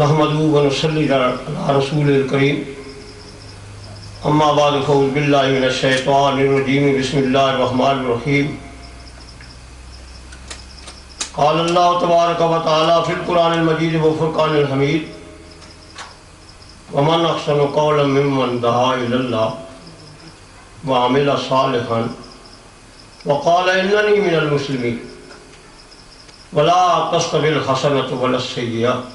نحمدہ و نصلی علی رسول الکریم اما بعد فاعوذ باللہ من الشیطان الرجیم بسم اللہ الرحمن الرحیم قال اللہ تبارک و تعالی فی القرآن المجید و فرقان الحمید ومن احسن قولا ممن دعا الی اللہ وعمل صالحا وقال اننی من المسلمین ولا تستوی الحسنۃ ولا السیئۃ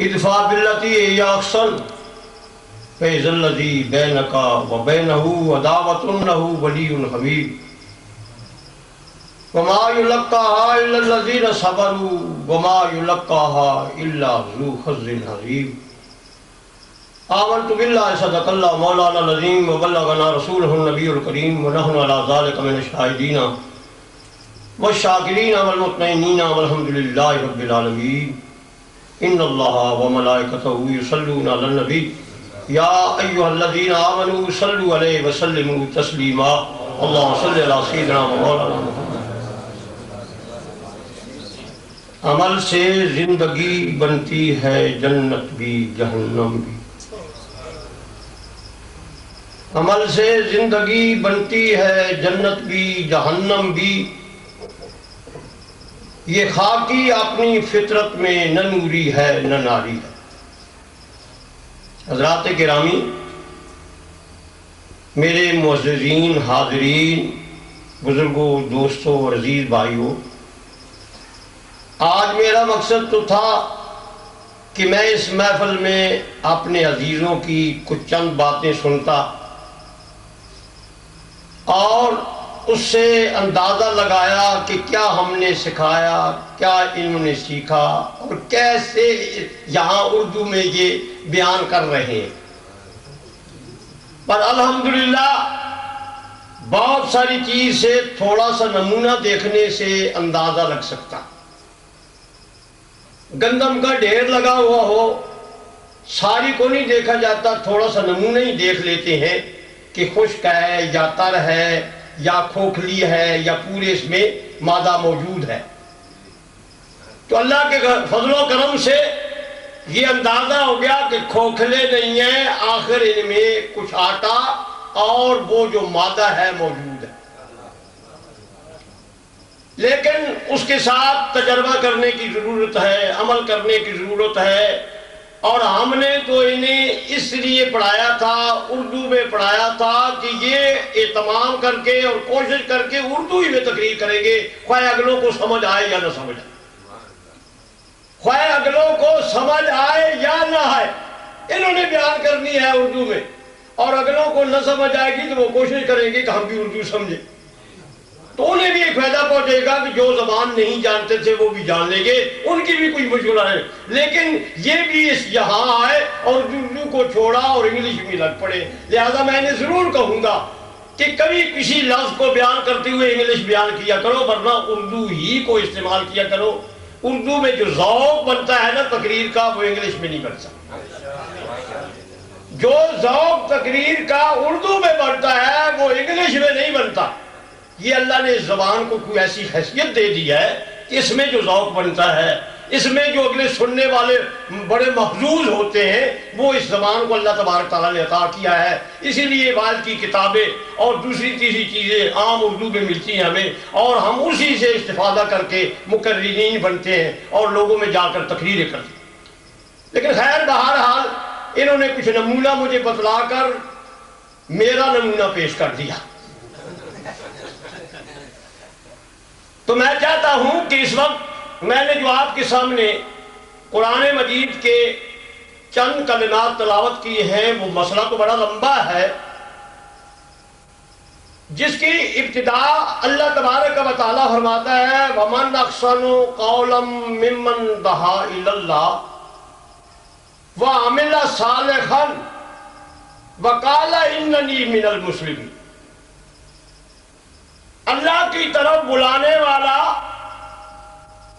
ادفع بالتی ہی احسن فاذا الذی بینک وبینہ عداوۃ انہ ولی حمیم وما یلقاها الا الذین صبروا وما یلقاها الا ذو حظ عظیم آمنت باللہ صدق اللہ مولانا العظیم وبلغنا رسولہ النبی الکریم ونحن علی ذلک من الشاہدین والشاکرین والمطمئنین والحمد للہ رب العالمین ان اللہ وملائکتہ یصلون علی النبی یا ایھا الذین آمنوا صلوا علیہ وسلموا تسلیما اللہم صل علی سیدنا مولانا محمد۔ عمل سے زندگی بنتی ہے جنت بھی جہنم بھی، عمل سے زندگی بنتی ہے جنت بھی جہنم بھی، یہ خاکی اپنی فطرت میں نہ نوری ہے نہ ناری ہے۔ حضرات گرامی، میرے معززین حاضرین، بزرگوں، دوستوں اور عزیز بھائیوں، آج میرا مقصد تو تھا کہ میں اس محفل میں اپنے عزیزوں کی کچھ چند باتیں سنتا اور اس سے اندازہ لگایا کہ کیا ہم نے سکھایا، کیا انہوں نے سیکھا اور کیسے یہاں اردو میں یہ بیان کر رہے ہیں۔ پر الحمدللہ بہت ساری چیز سے تھوڑا سا نمونہ دیکھنے سے اندازہ لگ سکتا۔ گندم کا ڈھیر لگا ہوا ہو، ساری کو نہیں دیکھا جاتا، تھوڑا سا نمونہ ہی دیکھ لیتے ہیں کہ خشک ہے یا تر ہے یا کھوکھلی ہے یا پورے اس میں مادہ موجود ہے۔ تو اللہ کے فضل و کرم سے یہ اندازہ ہو گیا کہ کھوکھلے نہیں ہیں، آخر ان میں کچھ آٹا اور وہ جو مادہ ہے موجود ہے، لیکن اس کے ساتھ تجربہ کرنے کی ضرورت ہے، عمل کرنے کی ضرورت ہے۔ اور ہم نے تو انہیں اس لیے پڑھایا تھا، اردو میں پڑھایا تھا کہ یہ اہتمام کر کے اور کوشش کر کے اردو ہی میں تقریر کریں گے، خواہ اگلوں کو سمجھ آئے یا نہ سمجھ آئے، خواہ اگلوں کو سمجھ آئے یا نہ آئے، انہوں نے بیان کرنی ہے اردو میں، اور اگلوں کو نہ سمجھ آئے گی تو وہ کوشش کریں گے کہ ہم بھی اردو سمجھیں، تو انہیں بھی ایک فائدہ پہنچے گا کہ جو زبان نہیں جانتے تھے وہ بھی جان لیں گے، ان کی بھی کچھ مشغلہ ہے۔ لیکن یہ بھی اس یہاں آئے اور اردو کو چھوڑا اور انگلش بھی لگ پڑے، لہذا میں نے ضرور کہوں گا کہ کبھی کسی لفظ کو بیان کرتے ہوئے انگلش بیان کیا کرو، ورنہ اردو ہی کو استعمال کیا کرو۔ اردو میں جو ذوق بنتا ہے نا تقریر کا، وہ انگلش میں نہیں بنتا۔ جو ذوق تقریر کا اردو میں بنتا ہے وہ انگلش میں نہیں بنتا۔ یہ اللہ نے اس زبان کو کوئی ایسی حیثیت دے دی ہے کہ اس میں جو ذوق بنتا ہے، اس میں جو اگلے سننے والے بڑے محظوظ ہوتے ہیں، وہ اس زبان کو اللہ تبارک تعالیٰ نے عطا کیا ہے۔ اسی لیے بعض کی کتابیں اور دوسری تیسری چیزیں عام اردو میں ملتی ہیں ہمیں، اور ہم اسی سے استفادہ کر کے مقررین بنتے ہیں اور لوگوں میں جا کر تقریریں کرتے ہیں۔ لیکن خیر بہرحال انہوں نے کچھ نمونہ مجھے بتلا کر میرا نمونہ پیش کر دیا، تو میں چاہتا ہوں کہ اس وقت میں نے جو آپ کے سامنے قرآن مجید کے چند کلمات تلاوت کیے ہیں، وہ مسئلہ تو بڑا لمبا ہے، جس کی ابتدا اللہ تبارک و تعالیٰ فرماتا ہے وَمَنْ أَحْسَنُ قَوْلًا مِّمَّنْ دَعَا إِلَى اللَّهِ وَعَمِلَ صَالِحًا وَقَالَ إِنَّنِي مِنَ الْمُسْلِمِينَ۔ اللہ کی طرف بلانے والا،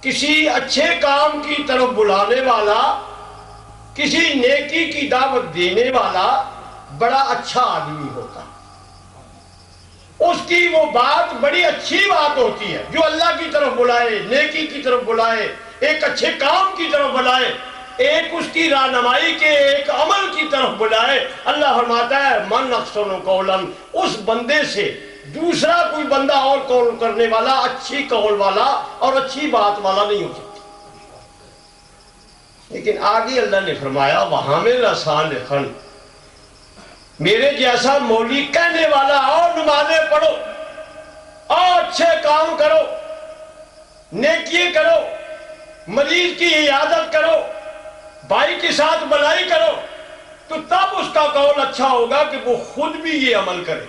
کسی اچھے کام کی طرف بلانے والا، کسی نیکی کی دعوت دینے والا بڑا اچھا آدمی ہوتا ہے، اس کی وہ بات بڑی اچھی بات ہوتی ہے۔ جو اللہ کی طرف بلائے، نیکی کی طرف بلائے، ایک اچھے کام کی طرف بلائے، ایک اس کی رہنمائی کے ایک عمل کی طرف بلائے. اللہ فرماتا ہے من احسن قولا، اس بندے سے دوسرا کوئی بندہ اور قول کرنے والا اچھی قول والا اور اچھی بات والا نہیں ہو سکتا. لیکن آگے اللہ نے فرمایا وَحَامِلَ صَالِحًا، میرے جیسا مولوی کہنے والا اور نمازیں پڑھو اور اچھے کام کرو، نیکی کرو، مریض کی عیادت کرو، بھائی کے ساتھ بھلائی کرو، تو تب اس کا قول اچھا ہوگا کہ وہ خود بھی یہ عمل کرے.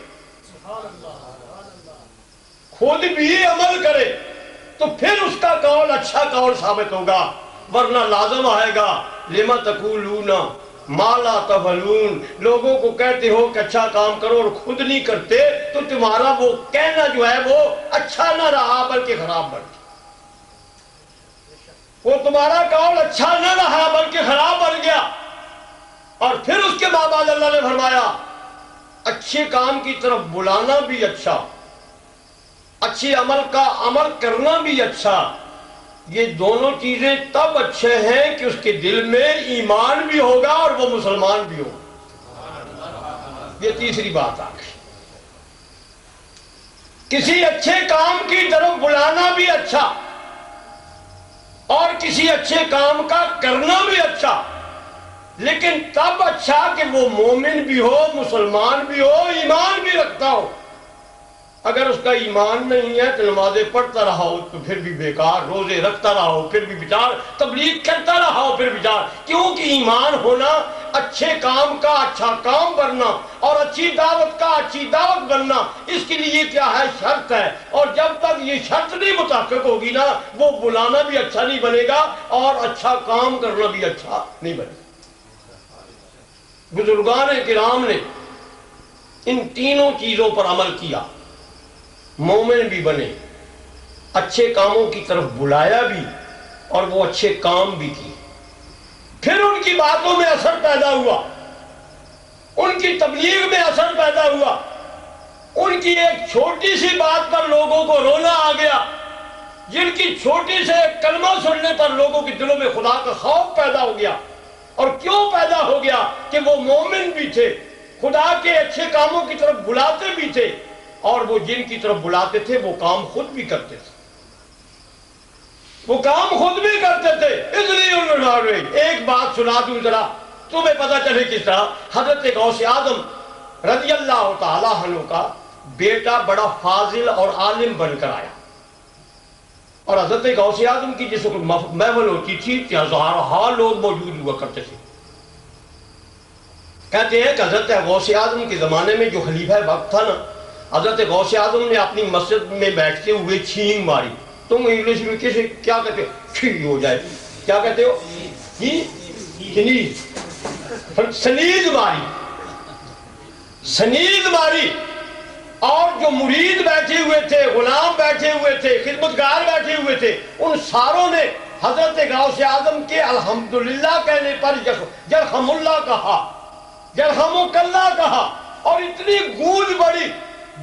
خود بھی یہ عمل کرے تو پھر اس کا قول اچھا قول ثابت ہوگا. ورنہ لازم آئے گا لِمَ تَقُولُونَ مَا لَا تَفْعَلُونَ، لوگوں کو کہتے ہو کہ اچھا کام کرو اور خود نہیں کرتے تو تمہارا وہ کہنا جو ہے وہ اچھا نہ رہا بلکہ خراب بن گیا. وہ تمہارا قول اچھا نہ رہا بلکہ خراب بن گیا. اور پھر اس کے بعد اللہ نے فرمایا اچھے کام کی طرف بلانا بھی اچھا، اچھے عمل کا عمل کرنا بھی اچھا. یہ دونوں چیزیں تب اچھے ہیں کہ اس کے دل میں ایمان بھی ہوگا اور وہ مسلمان بھی ہوگا. یہ تیسری بات آ گئی. کسی اچھے کام کی طرف بلانا بھی اچھا اور کسی اچھے کام کا کرنا بھی اچھا، لیکن تب اچھا کہ وہ مومن بھی ہو، مسلمان بھی ہو، ایمان بھی رکھتا ہو. اگر اس کا ایمان نہیں ہے تو نمازیں پڑھتا رہا ہو تو پھر بھی بیکار، روزے رکھتا رہا ہو پھر بھی بیکار، تبلیغ کرتا رہا ہو پھر بیکار. کیونکہ ایمان ہونا، اچھے کام کا اچھا کام کرنا اور اچھی دعوت کا اچھی دعوت بننا، اس کے لیے کیا ہے؟ شرط ہے. اور جب تک یہ شرط نہیں متحقق ہوگی نا، وہ بلانا بھی اچھا نہیں بنے گا اور اچھا کام کرنا بھی اچھا نہیں بنے گا. بزرگان کرام نے ان تینوں چیزوں پر عمل کیا، مومن بھی بنے، اچھے کاموں کی طرف بلایا بھی اور وہ اچھے کام بھی کیے. پھر ان کی باتوں میں اثر پیدا ہوا، ان کی تبلیغ میں اثر پیدا ہوا. ان کی ایک چھوٹی سی بات پر لوگوں کو رونا آ گیا. جن کی چھوٹی سے کلمہ سننے پر لوگوں کے دلوں میں خدا کا خوف پیدا ہو گیا. اور کیوں پیدا ہو گیا؟ کہ وہ مومن بھی تھے، خدا کے اچھے کاموں کی طرف بلاتے بھی تھے، اور وہ جن کی طرف بلاتے تھے وہ کام خود بھی کرتے تھے. وہ کام خود بھی کرتے تھے. اس لیے انہوں نے ایک بات سنا دوں ذرا تمہیں پتہ چلے کس طرح. حضرت غوث اعظم رضی اللہ تعالیٰ عنہ کا بیٹا بڑا فاضل اور عالم بن کر آیا، اور حضرت غوث اعظم کی جس وقت محفل ہوتی تھی ہزاروں لوگ موجود ہوا کرتے تھے. کہتے ہیں کہ حضرت غوث اعظم کے زمانے میں جو خلیفہ وقت تھا نا، حضرت غوث اعظم نے اپنی مسجد میں بیٹھتے ہوئے چھینگ ماری. تم انگلش میں کیسے کیا کہتے ہو؟ چھینگ ہو جائے، کیا کہتے ہو؟ سنیز ماری، سنیز ماری. اور جو مرید بیٹھے ہوئے تھے، غلام بیٹھے ہوئے تھے، خدمتگار بیٹھے ہوئے تھے، ان ساروں نے حضرت غوث اعظم کے الحمدللہ کہنے پر یرحم اللہ کہا، یرحمک اللہ کہا. اور اتنی گونج بڑی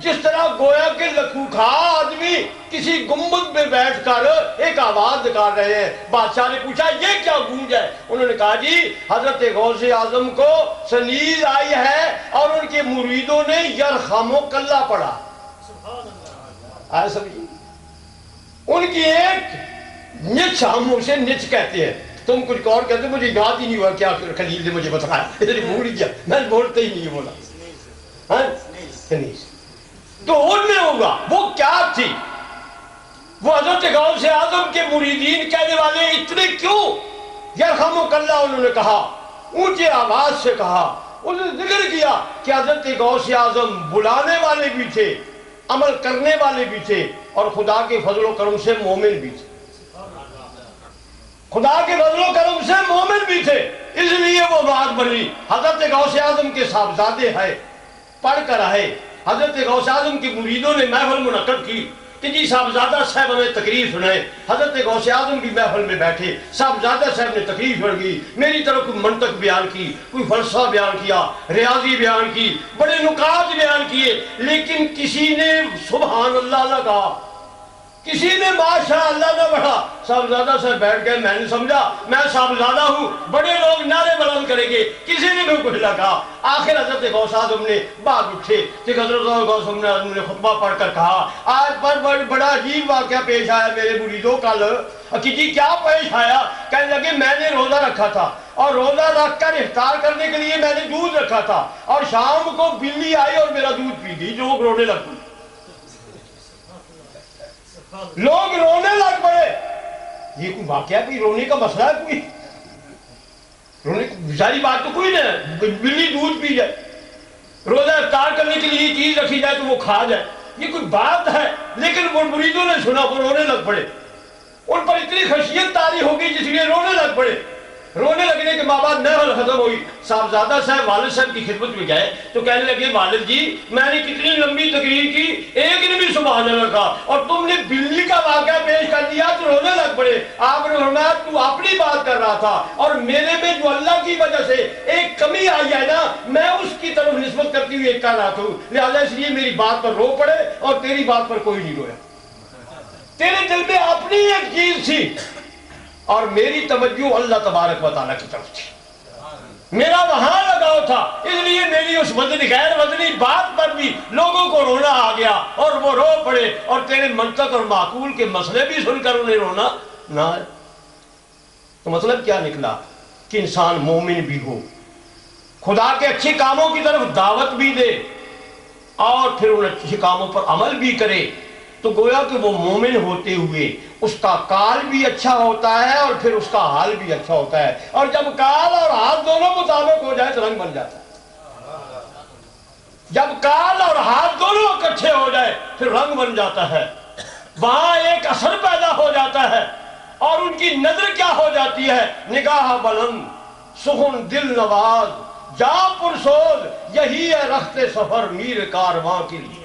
جس طرح گویا کہ لکھوکھا آدمی کسی گنبد میں بیٹھ کر ایک آواز نکال رہے ہیں. بادشاہ نے پوچھا یہ کیا گونج ہے؟ انہوں نے کہا جی حضرت غوث اعظم کو سنیز آئی ہے اور ان کے مریدوں نے یرحمک اللہ پڑھا. آئے سمجھیں، ان کی ایک نچ، ہم اسے نچ کہتے ہیں، تم کچھ اور کہتے ہو، مجھے یاد ہی نہیں ہوا کیا خلیل نے مجھے بتایا، اتنی بھول گیا، میں بولتے ہی نہیں بولا. سنیز تو ان میں ہوگا. وہ کیا تھی؟ وہ حضرت غوث اعظم کے مریدین کہنے والے اتنے کیوں؟ یرحمک اللہ انہوں نے کہا، اونچے آواز سے کہا. انہوں نے ذکر کیا کہ حضرت غوث اعظم بلانے والے بھی تھے، عمل کرنے والے بھی تھے، اور خدا کے فضل و کرم سے مومن بھی تھے. خدا کے فضل و کرم سے مومن بھی تھے. اس لیے وہ بات بنی. حضرت غوث اعظم کے صاحبزادے ہیں، پڑھ کر آئے. حضرت غوث اعظم کے مریدوں نے محفل منعقد کی کہ جی صاحبزادہ صاحب ہمیں تقریر سنائیں. حضرت غوث اعظم بھی محفل میں بیٹھے، صاحبزادہ صاحب نے تقریر سن گئی، میری طرف کوئی منطق بیان کی، کوئی فلسفہ بیان کیا، ریاضی بیان کی، بڑے نکات بیان کیے، لیکن کسی نے سبحان اللہ نہ کہا. کسی نے ماشاء اللہ نہ پڑھا، صاحبزادہ سے بیٹھ گئے، میں نے سمجھا میں صاحبزادہ ہوں، بڑے لوگ نعرے بلند کریں گے، کسی نے بھی کچھ نہ کہا۔ آخر حضرت غوث اعظم نے بعد اٹھے کہ حضرت غوث اعظم نے خطبہ پڑھ کر کہا آج پر بڑا عجیب واقعہ پیش آیا میرے مریدوں کل۔ کہ جی کیا پیش آیا؟ کہنے لگے میں نے روزہ رکھا تھا اور روزہ رکھ کر افطار کرنے کے لیے میں نے دودھ رکھا تھا اور شام کو بلی آئی اور میرا دودھ پی گئی، جو رونے لگ پڑے، لوگ رونے لگ پڑے۔ یہ کوئی واقعہ بھی رونے کا مسئلہ ہے؟ کوئی رونے بیچاری بات تو کوئی نہیں، بلی دودھ پی جائے، روزہ افطار کرنے کے لیے چیز رکھی جائے تو وہ کھا جائے، یہ کوئی بات ہے؟ لیکن وہ مریدوں نے سنا، وہ رونے لگ پڑے، ان پر اتنی خشیت طاری ہو گئی جس لیے رونے لگ پڑے۔ رونے لگنے کے بعد محفل ختم ہوئی، صاحبزادہ صاحب والد صاحب کی خدمت میں گئے تو کہنے لگے والد جی میں نے کتنی لمبی تقریر کی، ایک نے بھی سبحان اللہ کہا اور تم نے بلی کا واقعہ پیش کر دیا تو رونے لگ پڑے۔ آپ نے فرمایا تو اپنی بات کر رہا تھا اور میرے میں جو اللہ کی وجہ سے ایک کمی آئی ہے نا، میں اس کی طرف نسبت کرتی ہوئی کر رہا تھا، لہذا اس لیے میری بات پر رو پڑے اور تیری بات پر کوئی نہیں رویا۔ تیرے دل میں اپنی ایک چیز تھی اور میری توجہ اللہ تبارک و تعالیٰ کی طرف تھی، میرا وہاں لگاؤ تھا، اس لیے میری اس غیر وزنی بات پر بھی لوگوں کو رونا آ گیا اور وہ رو پڑے، اور تیرے منطق اور معقول کے مسئلے بھی سن کر انہیں رونا نہ آئے۔ تو مطلب کیا نکلا کہ انسان مومن بھی ہو، خدا کے اچھے کاموں کی طرف دعوت بھی دے اور پھر ان اچھے کاموں پر عمل بھی کرے، تو گویا کہ وہ مومن ہوتے ہوئے اس کا کال بھی اچھا ہوتا ہے اور پھر اس کا حال بھی اچھا ہوتا ہے، اور جب کال اور حال دونوں مطابق ہو جائے تو رنگ بن جاتا ہے۔ جب کال اور حال دونوں اکٹھے ہو جائے پھر رنگ بن جاتا ہے، وہاں ایک اثر پیدا ہو جاتا ہے، اور ان کی نظر کیا ہو جاتی ہے؟ نگاہ بلند، سخن دل نواز، جا پرسوز، یہی ہے رخت سفر میر کارواں کے لیے۔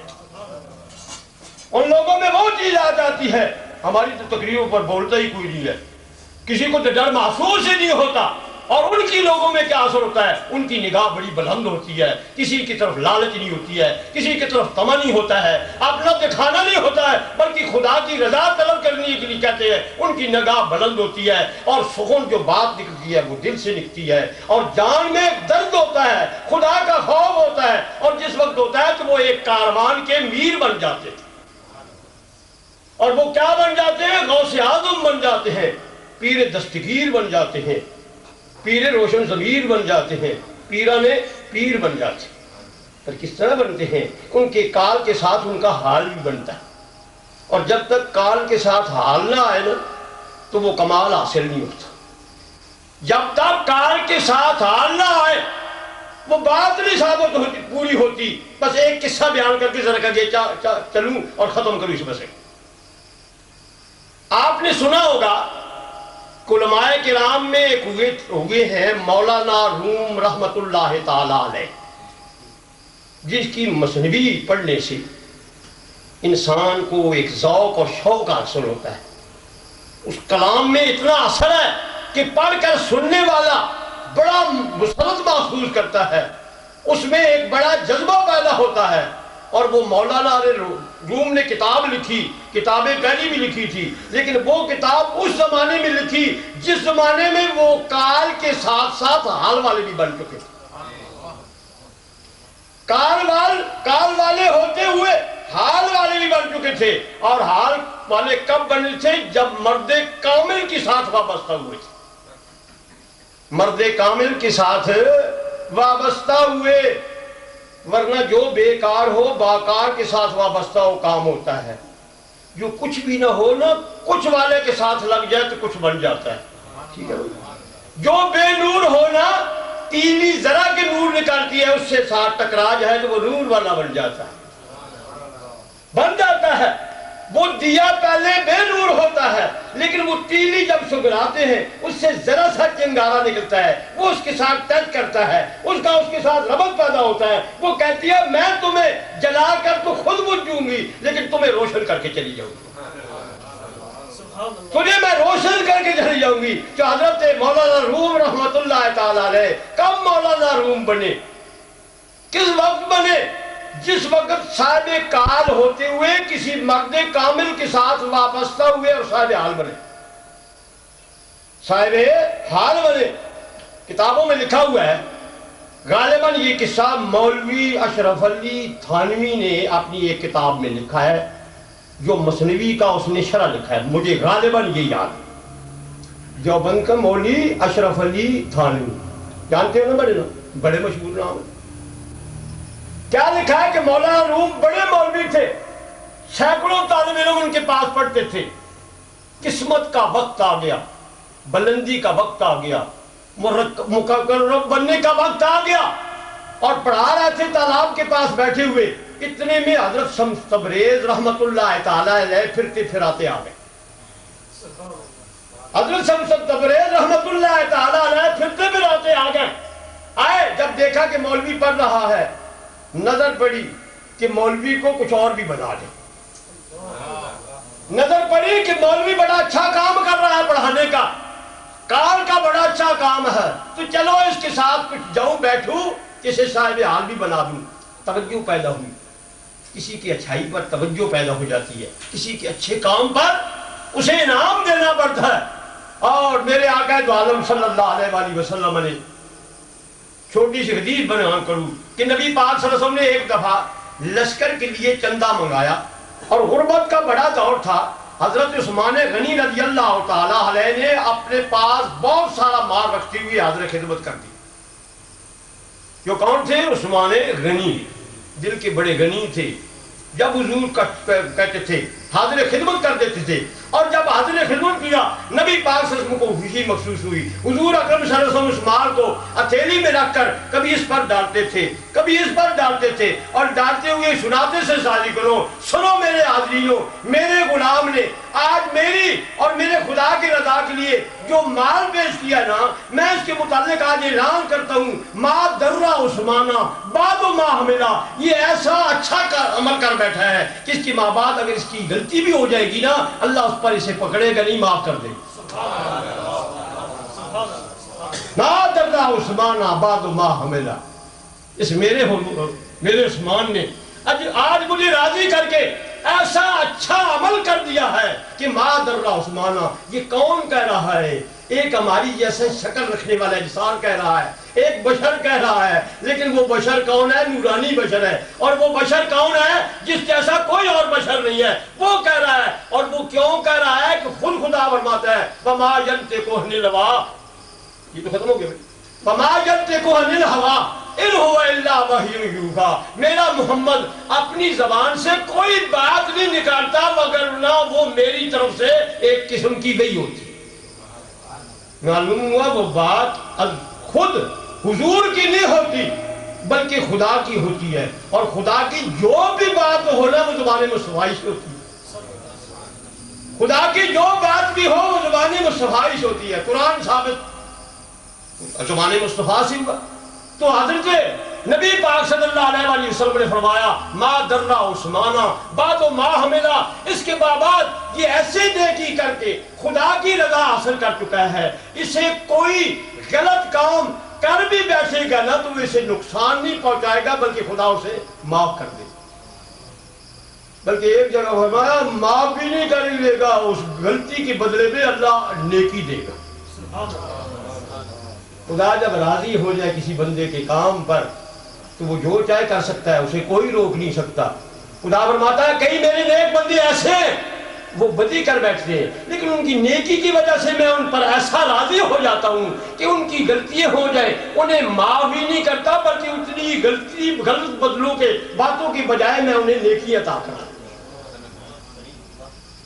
ان لوگوں میں وہ چیز آ جاتی ہے، ہماری تو تقریروں پر بولتا ہی کوئی نہیں ہے، کسی کو تو ڈر محسوس ہی نہیں ہوتا، اور ان کی لوگوں میں کیا اثر ہوتا ہے؟ ان کی نگاہ بڑی بلند ہوتی ہے، کسی کی طرف لالچ نہیں ہوتی ہے، کسی کی طرف طمع نہیں ہوتا ہے، اپنا دکھانا نہیں ہوتا ہے، بلکہ خدا کی رضا طلب کرنے کے لیے کہتے ہیں، ان کی نگاہ بلند ہوتی ہے، اور سخن جو بات نکلتی ہے وہ دل سے نکلتی ہے، اور جان میں درد ہوتا ہے، خدا کا خوف ہوتا ہے، اور جس وقت ہوتا ہے تو وہ ایک کاروان کے میر بن جاتے ہیں، اور وہ کیا بن جاتے ہیں؟ غوث اعظم بن جاتے ہیں، پیر دستگیر بن جاتے ہیں، پیر روشن ضمیر بن جاتے ہیں، پیرانے پیر بن جاتے ہیں۔ پر کس طرح بنتے ہیں؟ ان کے کال کے ساتھ ان کا حال بھی بنتا ہے، اور جب تک کال کے ساتھ حال نہ آئے نا تو وہ کمال حاصل نہیں ہوتا۔ جب تک کال کے ساتھ حال نہ آئے وہ بات نہیں ثابت ہوتی، پوری ہوتی۔ بس ایک قصہ بیان کر کے ذرا کہ چلوں اور ختم کروں اس مسئلے۔ آپ نے سنا ہوگا علماء کرام میں ایک ہوئے ہیں مولانا روم رحمت اللہ تعالی علیہ، جس کی مثنوی پڑھنے سے انسان کو ایک ذوق اور شوق حاصل ہوتا ہے، اس کلام میں اتنا اثر ہے کہ پڑھ کر سننے والا بڑا مسرت محسوس کرتا ہے، اس میں ایک بڑا جذبہ پیدا ہوتا ہے۔ اور وہ مولانا روم نے کتاب لکھی، کتابیں پہلی بھی لکھی تھی، لیکن وہ کتاب اس زمانے میں لکھی جس زمانے میں وہ کال کے ساتھ ساتھ حال والے بھی بن چکے تھے۔ کال والے ہوتے ہوئے حال والے بھی بن چکے تھے، اور حال والے کب بنے تھے؟ جب مرد کامل کے ساتھ وابستہ ہوئے تھے، مرد کامل کے ساتھ وابستہ ہوئے، ورنہ جو بیکار ہو باکار کے ساتھ وابستہ ہو کام ہوتا ہے، جو کچھ بھی نہ ہو نا کچھ والے کے ساتھ لگ جائے تو کچھ بن جاتا ہے، ٹھیک ہے؟ جو بے نور ہو نا تیلی ذرا کے نور نکالتی ہے، اس سے ساتھ ٹکرا جائے تو وہ نور والا بن جاتا ہے۔ وہ دیا پہلے بے نور ہوتا ہے، لیکن وہ تیلی جب سگراتے ہیں اس سے ذرا سا چنگارا نکلتا ہے، وہ اس کے ساتھ ٹچ کرتا ہے، اس کے ساتھ ربط پیدا ہوتا ہے، وہ کہتی ہے میں تمہیں جلا کر تو خود بجھ جوں گی لیکن تمہیں روشن کر کے چلی جاؤں گی، تجھے میں روشن کر کے چلی جاؤں گی۔ جو حضرت مولانا روم رحمت اللہ تعالی علیہ کب مولانا روم بنے، کس وقت بنے؟ جس وقت صاحب کال ہوتے ہوئے کسی مرد کامل کے ساتھ وابستہ ہوئے اور صاحب حال بنے، صاحب حال بنے. کتابوں میں لکھا ہوا ہے، غالباً یہ قصہ مولوی اشرف علی تھانوی نے اپنی ایک کتاب میں لکھا ہے، جو مثنوی کا اس نے شرح لکھا ہے. مجھے غالباً یہ یاد ہے، دیوبند کا مولوی اشرف علی تھانوی، جانتے ہو نا، بڑے مشہور نام ہے. کیا لکھا ہے کہ مولانا روم بڑے مولوی تھے، سینکڑوں طالب علم ان کے پاس پڑھتے تھے. قسمت کا وقت آ گیا، بلندی کا وقت آ گیا، مقرب بننے کا وقت آ گیا، اور پڑھا رہے تھے تالاب کے پاس بیٹھے ہوئے. اتنے میں حضرت شمس تبریز رحمت اللہ تعالی علیہ پھرتے پھراتے آ گئے. حضرت شمس تبریز رحمت اللہ تعالی علیہ پھرتے پھراتے آ گئے. آئے، جب دیکھا کہ مولوی پڑھ رہا ہے، نظر پڑی کہ مولوی کو کچھ اور بھی بنا دے. نظر پڑی کہ مولوی بڑا اچھا کام کر رہا ہے پڑھانے کا، کال کا بڑا اچھا کام ہے، تو چلو اس کے ساتھ کچھ جاؤں بیٹھوں، کسی صاحب حال بھی بنا دوں. توجہ پیدا ہوئی، کسی کی اچھائی پر توجہ پیدا ہو جاتی ہے، کسی کے اچھے کام پر اسے انعام دینا پڑتا ہے. اور میرے آقا دو عالم صلی اللہ علیہ وآلہ وسلم نے چھوٹی سی حدیث بیان کروں کہ نبی پاک صلی اللہ علیہ وسلم نے ایک دفعہ لشکر کے لیے چندہ منگایا، اور غربت کا بڑا دور تھا. حضرت عثمان غنی رضی اللہ تعالیٰ علیہ نے اپنے پاس بہت سارا مال رکھتے ہوئے حاضر خدمت کر دی. جو کون تھے؟ عثمان غنی، دل کے بڑے غنی تھے. جب حضور کہتے تھے حاضر خدمت کر دیتے تھے، اور جب حاضر خدمت کیا نبی پاک صلی اللہ علیہ وسلم کو خوشی محسوس ہوئی. حضور اکرم صلی اللہ علیہ وسلم اس مال کو ہتھیلی میں رکھ کر کبھی اس پر ڈالتے تھے، کبھی اس پر ڈالتے تھے، اور ڈالتے ہوئے سناتے سے سالی کرو، سنو میرے حاضرینوں، میرے غلام نے آج میری اور میرے خدا کی رضا کے لیے جو مال پیش کیا نا، میں اس کے متعلق آج اعلان کرتا ہوں، ما درہ عثمانہ بعد ما حملہ. یہ ایسا اچھا عمل کر بیٹھا ہے کہ اس کی ماں بعد اگر اس کی غلطی بھی ہو جائے گی نا، اللہ اس پر اسے پکڑے گا نہیں، معاف کر دے. ما درہ عثمانہ بعد ما حملہ. اس میرے عثمان نے آج مجھے راضی کر کے ایسا اچھا عمل کر دیا ہے کہ ما درہ عثمانہ. یہ کون کہہ رہا ہے؟ ایک ہماری جیسے شکل رکھنے والا انسان کہہ رہا ہے، ایک بشر کہہ رہا ہے، لیکن وہ بشر کون ہے؟ نورانی بشر ہے. اور وہ بشر کون ہے؟ جس جیسا کوئی اور بشر نہیں ہے. وہ کہہ رہا ہے، اور وہ کیوں کہہ رہا ہے کہ خود خدا فرماتا ہے وما ینطق عن الہویٰ. یہ تو ختم ہو گیا. وما ینطق عن الہویٰ ان هو الا وحی یوحیٰ. میرا محمد اپنی زبان سے کوئی بات نہیں نکالتا مگر نہ وہ میری طرف سے ایک قسم کی وحی ہوتی. معلوم ہوا وہ بات خود حضور کی نہیں ہوتی بلکہ خدا کی ہوتی ہے، اور خدا کی جو بھی بات ہو نا وہ زبان مصطفیٰ سے ہوتی ہے. خدا کی جو بات بھی ہو وہ زبان مصطفیٰ سے ہوتی ہے. قرآن ثابت زبان مصطفیٰ سے ہوا. تو حضرت نبی پاک صلی اللہ علیہ وآلہ وسلم نے فرمایا ما درہ عثمانہ بعد ما حملہ. اس کے بعد یہ ایسے نیکی کر کے خدا کی رضا حاصل کر چکا ہے، اسے کوئی غلط کام کر بھی بیٹھے گا نا تو اسے نقصان نہیں پہنچائے گا بلکہ خدا اسے معاف کر دے. بلکہ ایک جگہ فرمایا معاف بھی نہیں کر لے گا، اس غلطی کے بدلے میں اللہ نیکی دے گا. خدا جب راضی ہو جائے کسی بندے کے کام پر تو وہ جو چاہے کر سکتا ہے، اسے کوئی روک نہیں سکتا. خدا فرماتا ہے کئی میرے نیک بندے ایسے ہیں وہ بدی کر بیٹھتے ہیں، لیکن ان کی نیکی کی وجہ سے میں ان پر ایسا راضی ہو جاتا ہوں کہ ان کی غلطیاں ہو جائیں انہیں معاف بھی نہیں کرتا بلکہ اتنی غلط بدلوں کے باتوں کی بجائے میں انہیں نیکی عطا کرتا ہوں.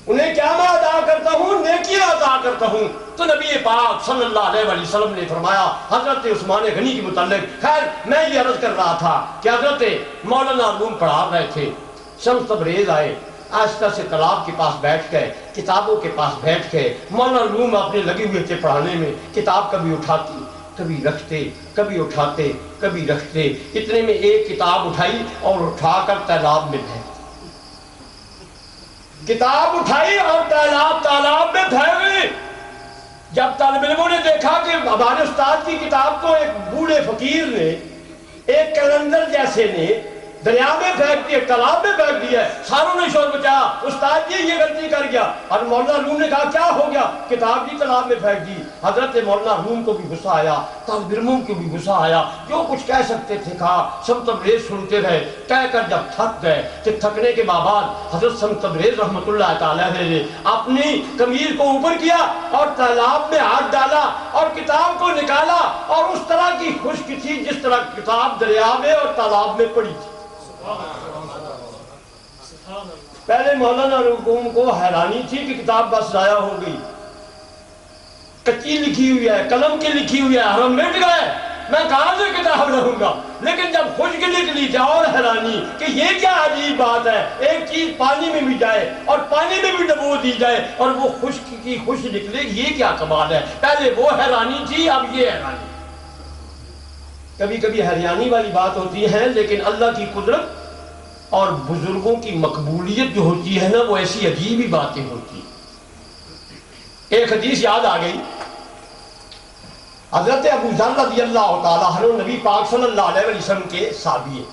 انہیں کیا میں عطا کرتا ہوں؟ نیکیاں عطا کرتا ہوں. تو نبی پاک صلی اللہ علیہ وآلہ وسلم نے فرمایا حضرت عثمان غنی کے متعلق. خیر میں یہ عرض کر رہا تھا کہ حضرت مولانا روم پڑھا رہے تھے، شمس تبریز آئے، آہستہ سے تالاب کے پاس بیٹھ گئے، کتابوں کے پاس بیٹھ گئے. مولانا روم اپنے لگے ہوئے تھے پڑھانے میں، کتاب کبھی اٹھاتی کبھی رکھتے، کبھی اٹھاتے کبھی رکھتے. اتنے میں ایک کتاب اٹھائی اور اٹھا کر تالاب میں پھینک. کتاب اٹھائی اور تالاب میں پھینک گئی. جب طالب علموں نے دیکھا کہ ہمارے استاد کی کتاب کو ایک بوڑھے فقیر نے، ایک کلندر جیسے نے دریا میں پھینک دیا، تالاب میں پھینک دیا ہے، ساروں نے شور بچایا، استاد جی یہ غلطی کر گیا۔ اور مولانا روم نے کہا کیا ہو گیا؟ کتاب جی تالاب میں پھینک دی۔ حضرت مولانا روم کو بھی غصہ آیا، طالب علموں کو بھی غصہ آیا، جو کچھ کہہ سکتے تھے کہا، سم تبریز سنتے رہے، کہہ کر جب تھک گئے تو تھکنے کے بعد حضرت سم تبریز رحمۃ اللہ تعالیٰ نے اپنی قمیض کو اوپر کیا اور تالاب میں ہاتھ ڈالا اور کتاب کو نکالا، اور اس طرح کی خشک تھی جس طرح کتاب دریا میں اور تالاب میں پڑی تھی۔ پہلے مولانا روم کو حیرانی تھی کہ کتاب بس ضائع ہو گئی، کچی لکھی ہوئی ہے، قلم کی لکھی ہوئی ہے، ہم مٹ گئے، میں کہاں سے کتاب لوں گا؟ لیکن جب خشک نکلی جاؤ اور حیرانی کہ یہ کیا عجیب بات ہے، ایک چیز پانی میں بھی جائے اور پانی میں بھی ڈبو دی جائے اور وہ خشک کی خشک نکلے، یہ کیا کمال ہے؟ پہلے وہ حیرانی تھی، اب یہ حیرانی۔ کبھی کبھی حیرانی والی بات ہوتی ہے، لیکن اللہ کی قدرت اور بزرگوں کی مقبولیت جو ہوتی ہے نا، وہ ایسی عجیب ہی باتیں ہوتی ہیں۔ ایک حدیث یاد آ گئی، حضرت ابو ذر رضی اللہ تعالیٰ عنہ نبی پاک صلی اللہ علیہ وسلم کے صحابی ہیں۔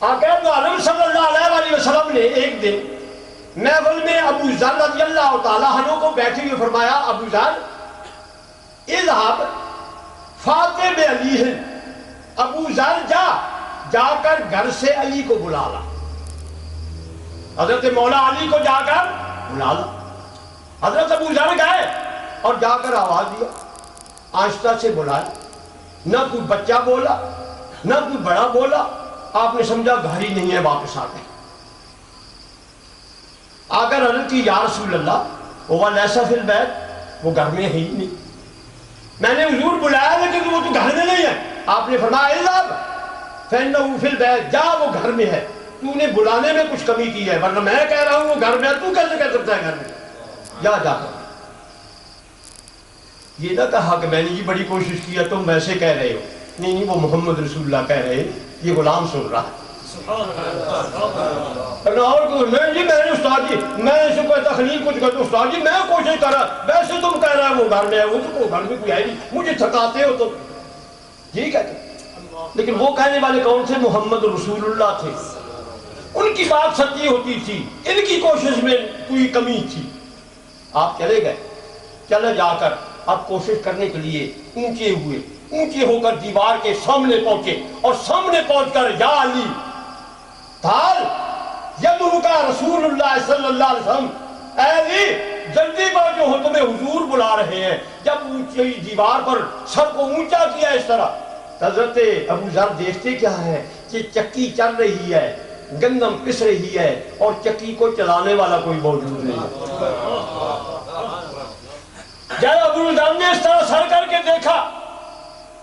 آقا دو عالم صلی اللہ علیہ وسلم نے ایک دن محفل میں ابو ذر رضی اللہ تعالیٰ عنہ کو بیٹھے ہوئے فرمایا، ابو ذر اذهب فاتح علی ہے، ابو ذر جا کر گھر سے علی کو بلا لا، حضرت مولا علی کو جا کر بلا لا۔ حضرت ابو ذر گئے اور جا کر آواز دیا، آہستہ سے بلایا، نہ کوئی بچہ بولا نہ کوئی بڑا بولا، آپ نے سمجھا گھر ہی نہیں ہے، واپس آ گئے۔ آ کر عرض کی یا رسول اللہ وہ لیسا فی البیت، وہ گھر میں ہی نہیں، میں نے حضور بلایا لیکن وہ تو گھر میں نہیں ہے۔ آپ نے فرمایا اذهب فإنه فی البیت، جا وہ گھر میں ہے، تو نے بلانے میں کچھ کمی کی ہے، ورنہ میں کہہ رہا ہوں وہ گھر میں ہے، تو کیسے کہہ سکتا ہے گھر میں؟ جا کر یہ نہ کہا کہ میں نے یہ بڑی کوشش کی ہے تم ویسے کہہ رہے ہو، نہیں، وہ محمد رسول اللہ کہہ رہے ہیں، یہ غلام سن رہا ہے۔ اور میں نے استاد جی، میں اسے کوئی تخلیق کچھ کہتا ہوں، استاد جی میں کوشش کر رہا، ویسے تم کہہ رہے ہیں وہ گھر میں ہے، وہ تو گھر میں کوئی ہے نہیں، مجھے تھکاتے ہو تو یہی کہتے۔ لیکن وہ کہنے والے کون تھے؟ محمد رسول اللہ تھے، ان کی بات سچی ہوتی تھی، ان کی کوشش میں کوئی کمی تھی۔ آپ چلے گئے، چلے جا کر اب کوشش کرنے کے لیے اونچے ہوئے، اونچے ہو کر دیوار کے سامنے پہنچے، اور سامنے پہنچ کر یا علی تعال یدعو کا رسول اللہ صلی اللہ علیہ وسلم، اے علی جلدی باجو ہو، تمہیں حضور بلا رہے ہیں۔ جب اونچی دیوار پر سر کو اونچا کیا اس طرح، حضرت ابو ذر دیکھتے کیا ہے کہ چکی چل رہی ہے، گندم پس رہی ہے، اور چکی کو چلانے والا کوئی موجود نہیں ہے۔ جب ابو ذر نے اس طرح سر کر کے دیکھا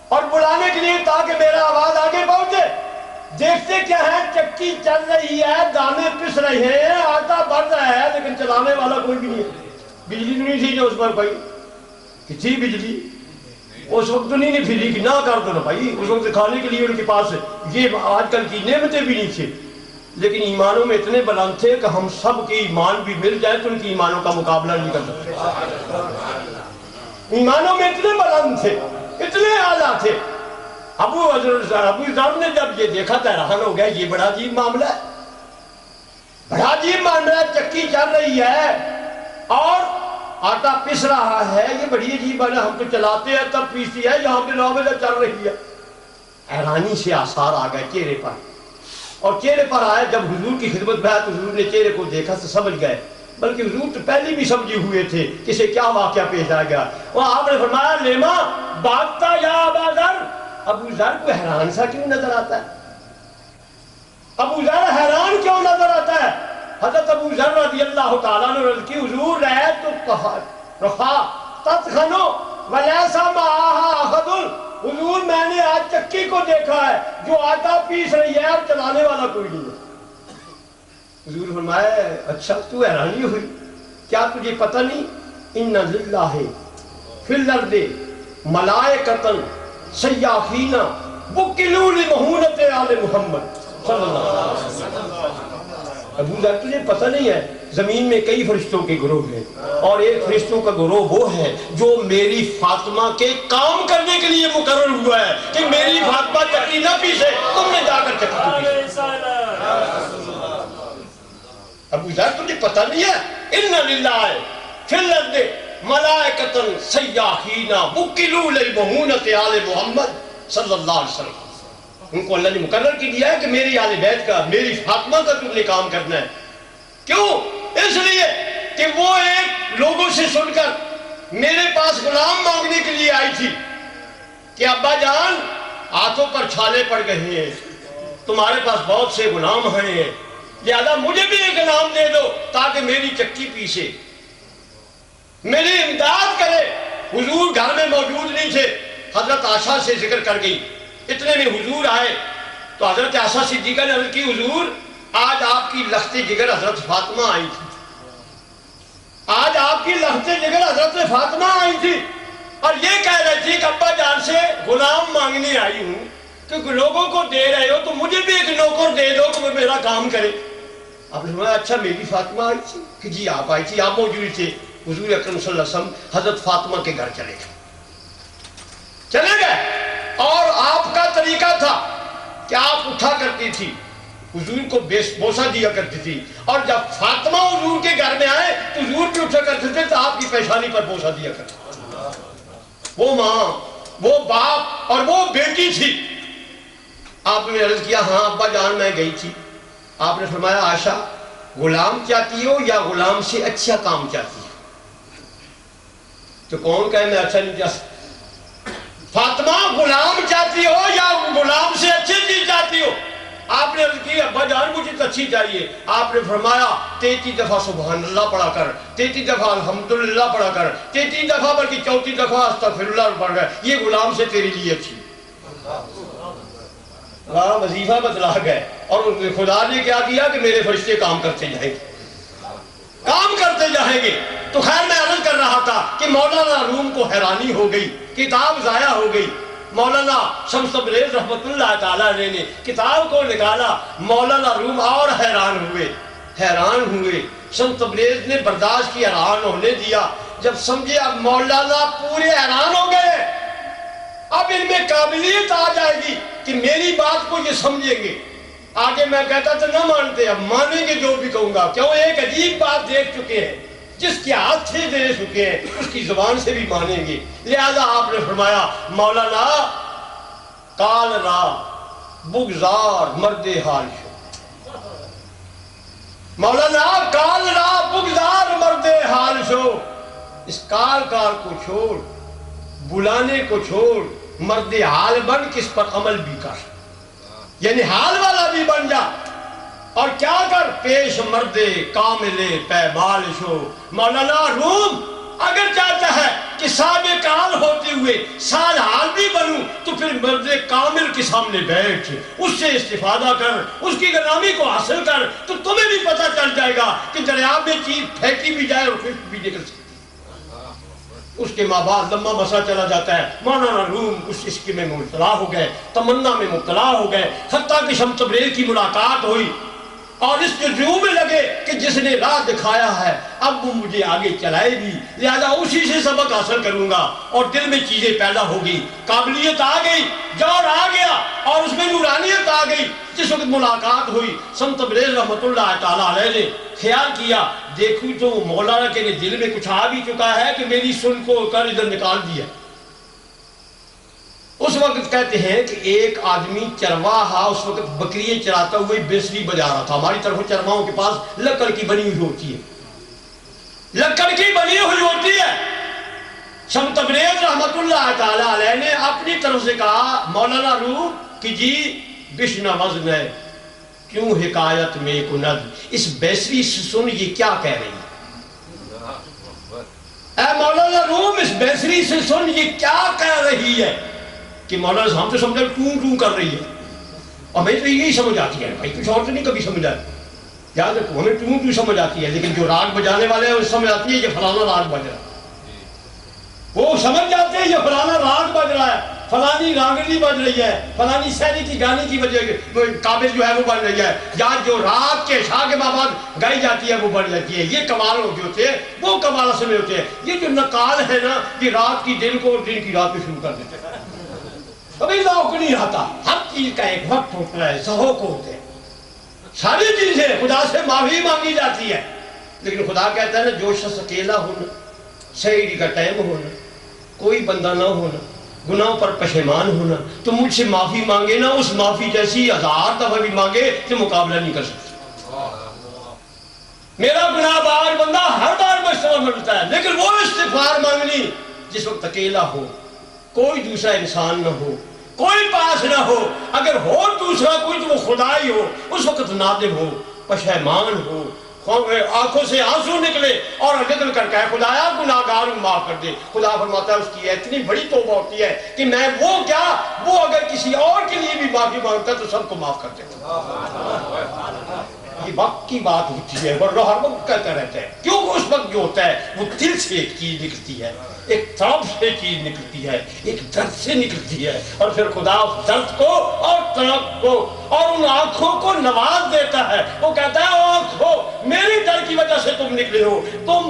اور بلانے کے لیے تاکہ میرا آواز آگے پہنچے، دیکھتے کیا ہے، چکی چل رہی ہے، دانے پس رہے ہیں، آٹا بڑھ رہا ہے، لیکن چلانے والا کوئی بھی نہیں ہے۔ بجلی نہیں تھی جو اس پر بھائی، کتنی بجلی اس وقت تو نہیں پھری کہ نہ کر دو نا بھائی، اس وقت کھانے کے لیے ان کے پاس یہ آج کل کی نعمتیں بھی نہیں تھے، لیکن ایمانوں میں اتنے بلند تھے کہ ہم سب کے ایمان بھی مل جائے تو ان کی ایمانوں کا مقابلہ نہیں کر سکتے۔ ایمانوں میں اتنے بلند تھے، اتنے اعلیٰ تھے۔ ابو ذر نے جب یہ دیکھا تو حیران ہو گیا، یہ بڑا عجیب معاملہ ہے، بڑا عجیب معاملہ ہے، چکی چل رہی ہے اور آٹا پس رہا ہے، یہ بڑی عجیب بات ہے، ہم تو چلاتے ہیں تب پیستی ہے، یہاں پہ 9 بجے چل رہی ہے۔ حیرانی سے آثار آ گئے چہرے پر، اور چہرے پر آئے جب حضور کی خدمت میں آئے تو حضور نے چہرے کو دیکھا تو سمجھ گئے، بلکہ حضور تو پہلے بھی سمجھے ہوئے تھے کہ اسے کیا واقعہ پیش آ گیا۔ اور آپ نے فرمایا لیما بھاگتا یا ابا ذر، ابو ذر کو حیران سا کیوں نظر آتا ہے؟ ابو ذر حیران کیوں نظر آتا ہے؟ حضرت ابو ذر رضی اللہ تعالیٰ عنہ رضی کی حضور رہے تو رخا تتخنو ولیسا معاہا احد، حضور میں نے آج چکی کو دیکھا ہے جو آٹا پیس رہی ہے اور چلانے والا کوئی نہیں ہے۔ حضور فرمایا اچھا تو حیرانی ہوئی، کیا تجھے پتہ نہیں ان للہ فی الارض ملائکۃ سیاحین وکلوا لمہونۃ آل محمد صلی اللہ علیہ وسلم۔ ابو ذر تجھے پتہ نہیں ہے زمین میں کئی فرشتوں کے گروہ ہیں، اور ایک فرشتوں کا گروہ وہ ہے جو میری فاطمہ کے کام کرنے کے لیے مقرر ہوا ہے کہ میری فاطمہ چکی نہ پیسے، تم نے جا کر چکی تو پیسے۔ ابو ذر تجھے پتہ نہیں ہے، ان للہ فی الارض ملائکۃ سیاحین وکلوا للمؤونۃ آل محمد صلی اللہ علیہ وسلم۔ ان کو اللہ نے مقرر کی دیا ہے کہ میری آل بیت کا، میری فاطمہ کا تم نے کام کرنا ہے۔ کیوں؟ اس لیے کہ وہ ایک لوگوں سے سن کر میرے پاس غلام مانگنے کے لیے آئی تھی کہ ابا جان ہاتھوں پر چھالے پڑ گئے ہیں، تمہارے پاس بہت سے غلام ہیں، لہذا مجھے بھی ایک غلام دے دو تاکہ میری چکی پیسے، میری امداد کرے۔ حضور گھر میں موجود نہیں تھے، حضرت عائشہ سے ذکر کر گئی۔ اتنے میں حضور آئے تو حضرت عائشہ صدیقہ نے عرض کی حضور آج آپ کی لخت جگر حضرت فاطمہ آئی تھی، آج آپ کی لخت جگر حضرت فاطمہ آئی تھی اور یہ کہہ رہی تھی کہ ابا جان سے غلام مانگنے آئی ہوں کہ لوگوں کو دے رہے ہو تو مجھے بھی ایک نوکر دے دو کہ وہ میرا کام کرے۔ آپ نے فرمایا اچھا میری فاطمہ آئی تھی کہ جی آپ آئی تھی، آپ موجود تھے۔ حضور اکرم صلی اللہ علیہ وسلم حضرت فاطمہ کے گھر چلے گئے اور آپ کا طریقہ تھا کہ آپ اٹھا کرتی تھی، حضور کو بوسہ دیا کرتی تھی، اور جب فاطمہ حضور کے گھر میں آئے تو حضور بھی اٹھا کرتے تھے تو آپ کی پیشانی پر بوسہ دیا کرتے تھے۔ وہ ماں، وہ باپ اور وہ بیٹی تھی۔ آپ نے عرض کیا ہاں ابا جان میں گئی تھی۔ آپ نے فرمایا عائشہ غلام چاہتی ہو یا غلام سے اچھا کام چاہتی ہو؟ تو کون کہے میں اچھا نہیں چاہتا؟ فاطمہ غلام چاہتی ہو یا غلام سے اچھی چیز چاہتی ہو؟ آپ نے عرض کی ابا جان مجھے تو اچھی چاہیے۔ آپ نے فرمایا 33 دفعہ سبحان اللہ پڑھا کر، 33 دفعہ الحمدللہ پڑھا کر، 33 دفعہ بلکہ 34 دفعہ استغفراللہ پڑھ کر، یہ غلام سے تیرے لیے اچھی۔ وظیفہ بتلا گئے اور خدا نے کیا کیا کہ میرے فرشتے کام کرتے جائیں گے، کام کرتے جائیں گے۔ تو خیر میں عرض کر رہا تھا کہ مولانا روم کو حیرانی ہو گئی، کتاب ضائع ہو گئی۔ مولانا شمس تبریز رحمت اللہ تعالیٰ علیہ نے کتاب کو نکالا، مولانا روم اور حیران ہوئے۔ شمس تبریز نے برداشت کی، حیران ہونے دیا۔ جب سمجھے اب مولانا پورے حیران ہو گئے، اب ان میں قابلیت آ جائے گی کہ میری بات کو یہ سمجھیں گے۔ آگے میں کہتا تو نہ مانتے، اب مانیں گے جو بھی کہوں گا، کیوں ایک عجیب بات دیکھ چکے ہیں، جس کے ہاتھ سے دے چکے ہیں اس کی زبان سے بھی مانیں گے۔ لہذا آپ نے فرمایا مولانا کال را بگزار مرد حال شو، مولانا کال را بگزار مرد حال شو، اس کال کو چھوڑ، بلانے کو چھوڑ، مرد حال بن، کس پر عمل بھی کر، یعنی حال والا بھی بن جا، اور کیا کر پیش مرد کامل پیمال شو۔ مولانا روم اگر چاہتا ہے کہ سابق حال ہوتے ہوئے سال حال بھی بنوں تو پھر مرد کامل کے سامنے بیٹھ، اس سے استفادہ کر، اس کی غلامی کو حاصل کر، تو تمہیں بھی پتہ چل جائے گا کہ دریا میں چیز پھینکی بھی جائے اور خشک بھی نکل سکتی۔ اس کے ماں باپ لمبا مسئلہ چلا جاتا ہے۔ مولانا روم اس عشق میں مبتلا ہو گئے، تمنا میں مبتلا ہو گئے، حتیٰ کہ شمس تبریز کی ملاقات ہوئی اور اس کے جو میں لگے کہ جس نے راہ دکھایا ہے اب وہ مجھے آگے چلائے گی، لہذا اسی سے سبق حاصل کروں گا، اور دل میں چیزیں پیدا ہوگی، قابلیت آ گئی، جوہر آ گیا اور اس میں نورانیت آ گئی۔ جس وقت ملاقات ہوئی شمس تبریز رحمت اللہ تعالیٰ علیہ نے خیال کیا دیکھوں تو مولانا کے دل میں کچھ آ بھی چکا ہے کہ میری سن کو کر ادھر نکال دیا۔ اس وقت کہتے ہیں کہ ایک آدمی چرواہا اس وقت بکریے چراتا ہوئے بیسری بجا رہا تھا۔ ہماری طرف چرواہوں کے پاس لکڑ کی بنی ہوئی ہوتی ہے، لکڑ کی بنی ہوئی ہوتی ہے۔ شمس تبریز رحمت اللہ تعالیٰ علیہ نے اپنی طرف سے کہا مولانا روح کہ جی بشنا وزن ہے کیوں حکایت میں کند، اس بیسری سے سن یہ کیا کہہ رہی ہے؟ اے مولانا روم اس بیسری سے سن یہ کیا کہہ رہی ہے؟ کہ مولانا ہم تو سمجھا ٹوں کر رہی ہے، اور ہمیں تو یہی سمجھ آتی ہے بھائی، کچھ اور تو نہیں کبھی سمجھ آتی۔ یاد رکھو ہمیں ٹوں سمجھ آتی ہے، لیکن جو راگ بجانے والے ہیں وہ سمجھ آتی ہے یہ فلانا راگ بج رہا ہے، وہ سمجھ جاتے ہیں یہ فلانا راگ بج رہا ہے۔ فلانی رانگڑی بن رہی ہے، فلانی سینی کی گانے کی وجہ قابل جو ہے وہ بن رہی ہے، یا جو رات کے عشاء کے بعد گائی جاتی ہے وہ بن جاتی ہے. یہ کمال جو ہوتے ہیں وہ کمال اصل میں ہوتے ہیں. یہ جو نقال ہے نا یہ رات کی دن کو اور دن کی رات کو شروع کر دیتے ہیں. کبھی ذوق نہیں آتا. ہر چیز کا ایک وقت ہوتا ہے، ذوق ہوتے ہیں. ساری چیزیں خدا سے معافی مانگی جاتی ہے، لیکن خدا کہتا ہے نا جو شخص اکیلا ہونا، سحری کا ٹائم ہونا، کوئی بندہ نہ ہونا، گناہوں پر پشیمان ہونا، تو مجھ سے معافی مانگے نا، اس معافی جیسی 1000 دفعہ بھی مانگے تو مقابلہ نہیں کر سکتا. میرا گناہ بار بندہ ہر بار مشتبہ ملتا ہے، لیکن وہ استغفار مانگنی جس وقت اکیلا ہو، کوئی دوسرا انسان نہ ہو، کوئی پاس نہ ہو. اگر ہو دوسرا کوئی تو وہ خدا ہی ہو. اس وقت نادم ہو، پشیمان ہو، آنکھوں سے آنسو نکلے اور نکل کر کہے خدایا گناہگار ہوں معاف کر دے. خدا فرماتا ہے اس کی اتنی بڑی توبہ ہوتی ہے کہ میں وہ کیا، وہ اگر کسی اور کے لیے بھی معافی مانگتا ہے تو سب کو معاف کر دیتا. یہ وقت کی بات ہوتی ہے، ورنہ ہر وقت کہتا رہتا ہے. کیونکہ اس وقت جو ہوتا ہے وہ دل سے ایک چیز نکلتی ہے، ایک طرف سے چیز نکلتی ہے، ایک درد سے نکلتی ہے، اور پھر خدا اس درد کو اور طرف کو اور ان آنکھوں کو نواز دیتا ہے. وہ کہتا ہے آنکھوں میری درد کی وجہ سے تم نکلے ہو، تم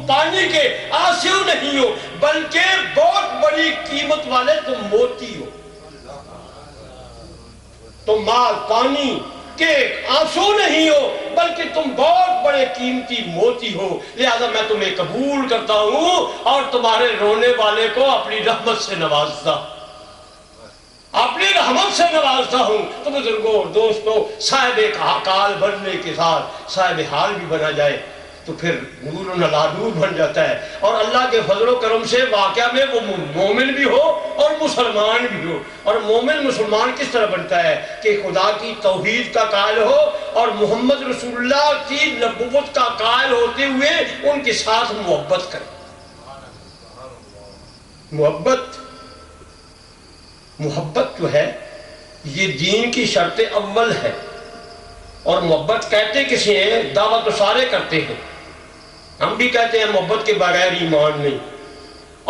پانی کے آنسو نہیں ہو بلکہ بہت بڑی قیمت والے تم موتی ہو. تم مال پانی کہ آنسو نہیں ہو بلکہ تم بہت بڑے قیمتی موتی ہو. لہذا میں تمہیں قبول کرتا ہوں اور تمہارے رونے والے کو اپنی رحمت سے نوازتا ہوں. تو بزرگوں اور دوستوں، صاحب کال بننے کے ساتھ صاحب حال بھی بنا جائے تو پھر نور علی نور بن جاتا ہے. اور اللہ کے فضل و کرم سے واقعہ میں وہ مومن بھی ہو اور مسلمان بھی ہو. اور مومن مسلمان کس طرح بنتا ہے کہ خدا کی توحید کا قائل ہو اور محمد رسول اللہ کی نبوت کا قائل ہوتے ہوئے ان کے ساتھ محبت کرے. محبت جو ہے یہ دین کی شرط اول ہے. اور محبت کہتے کسی ہیں؟ دعویٰ تو سارے کرتے ہیں، ہم بھی کہتے ہیں محبت کے بغیر ایمان نہیں،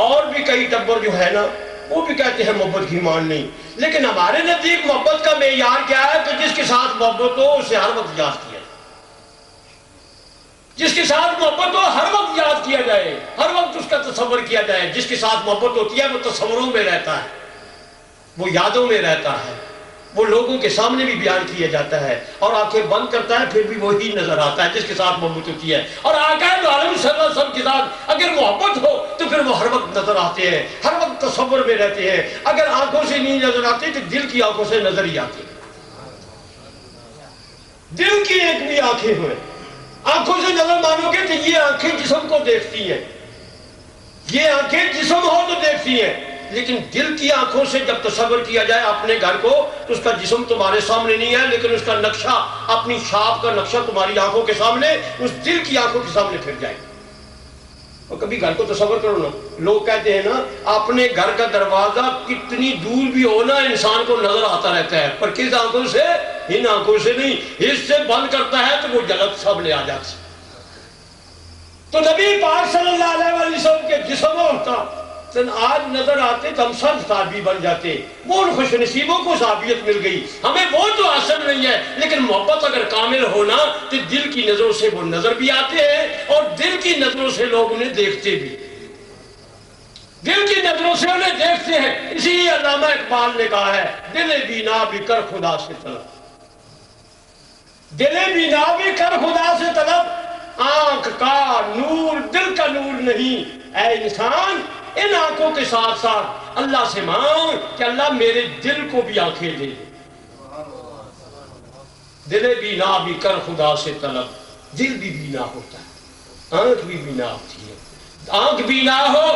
اور بھی کئی ٹبر جو ہے نا وہ بھی کہتے ہیں محبت کی ایمان نہیں. لیکن ہمارے نزدیک محبت کا معیار کیا ہے کہ جس کے ساتھ محبت ہو اسے ہر وقت یاد کیا جائے. جس کے ساتھ محبت ہو ہر وقت یاد کیا جائے، ہر وقت اس کا تصور کیا جائے. جس کے ساتھ محبت ہوتی ہے وہ تصوروں میں رہتا ہے، وہ یادوں میں رہتا ہے، وہ لوگوں کے سامنے بھی بیان کیا جاتا ہے، اور آنکھیں بند کرتا ہے پھر بھی وہی نظر آتا ہے جس کے ساتھ محبت ہوتی ہے. اور آقا دو عالم صلی اللہ علیہ وسلم کے ساتھ اگر محبت ہو تو پھر وہ ہر وقت نظر آتے ہیں، ہر وقت تصور میں رہتے ہیں. اگر آنکھوں سے نہیں نظر آتے تو دل کی آنکھوں سے نظر ہی آتے. دل کی ایک بھی آنکھیں ہوئے، آنکھوں سے نظر مانو گے تو یہ آنکھیں جسم کو دیکھتی ہیں، یہ آنکھیں جسم ہو تو دیکھتی ہیں. لیکن دل کی آنکھوں سے جب تصور کیا جائے اپنے گھر کو تو اس کا جسم تمہارے سامنے نہیں ہے، لیکن اس کا نقشہ، اپنی شاپ کا نقشہ تمہاری آنکھوں کے سامنے، اس دل کی آنکھوں کے سامنے پھر جائے. اور کبھی گھر کو تصور کرو نا، لوگ کہتے ہیں نا اپنے گھر کا دروازہ کتنی دور بھی ہو نا انسان کو نظر آتا رہتا ہے، پر کس آنکھوں سے؟ ان آنکھوں سے نہیں. اس سے بند کرتا ہے تو وہ جلد سامنے آ جاتی. تو نبی پاک صلی اللہ علیہ وسلم کے جسم ہوتا آج نظر آتے تو ہم سب صحابی بن جاتے. وہ ان خوش نصیبوں کو صحابیت مل گئی، ہمیں وہ تو حاصل نہیں ہے. لیکن محبت اگر کامل ہونا تو دل کی نظروں سے وہ نظر بھی آتے ہیں اور دل کی نظروں سے لوگ انہیں دیکھتے بھی، دل کی نظروں سے انہیں دیکھتے ہیں. اسی لیے علامہ اقبال نے کہا ہے دل بینا بھی کر خدا سے طلب، دل بینا بھی کر خدا سے طلب، آنکھ کا نور دل کا نور نہیں. اے انسان ان آنکھوں کے ساتھ ساتھ اللہ سے مانگ کہ اللہ میرے دل کو بھی آنکھیں دے. دل بینا بھی کر خدا سے طلب، دل بھی بینا ہوتا ہے، آنکھ بھی بینا ہوتی ہے. آنکھ بینا ہو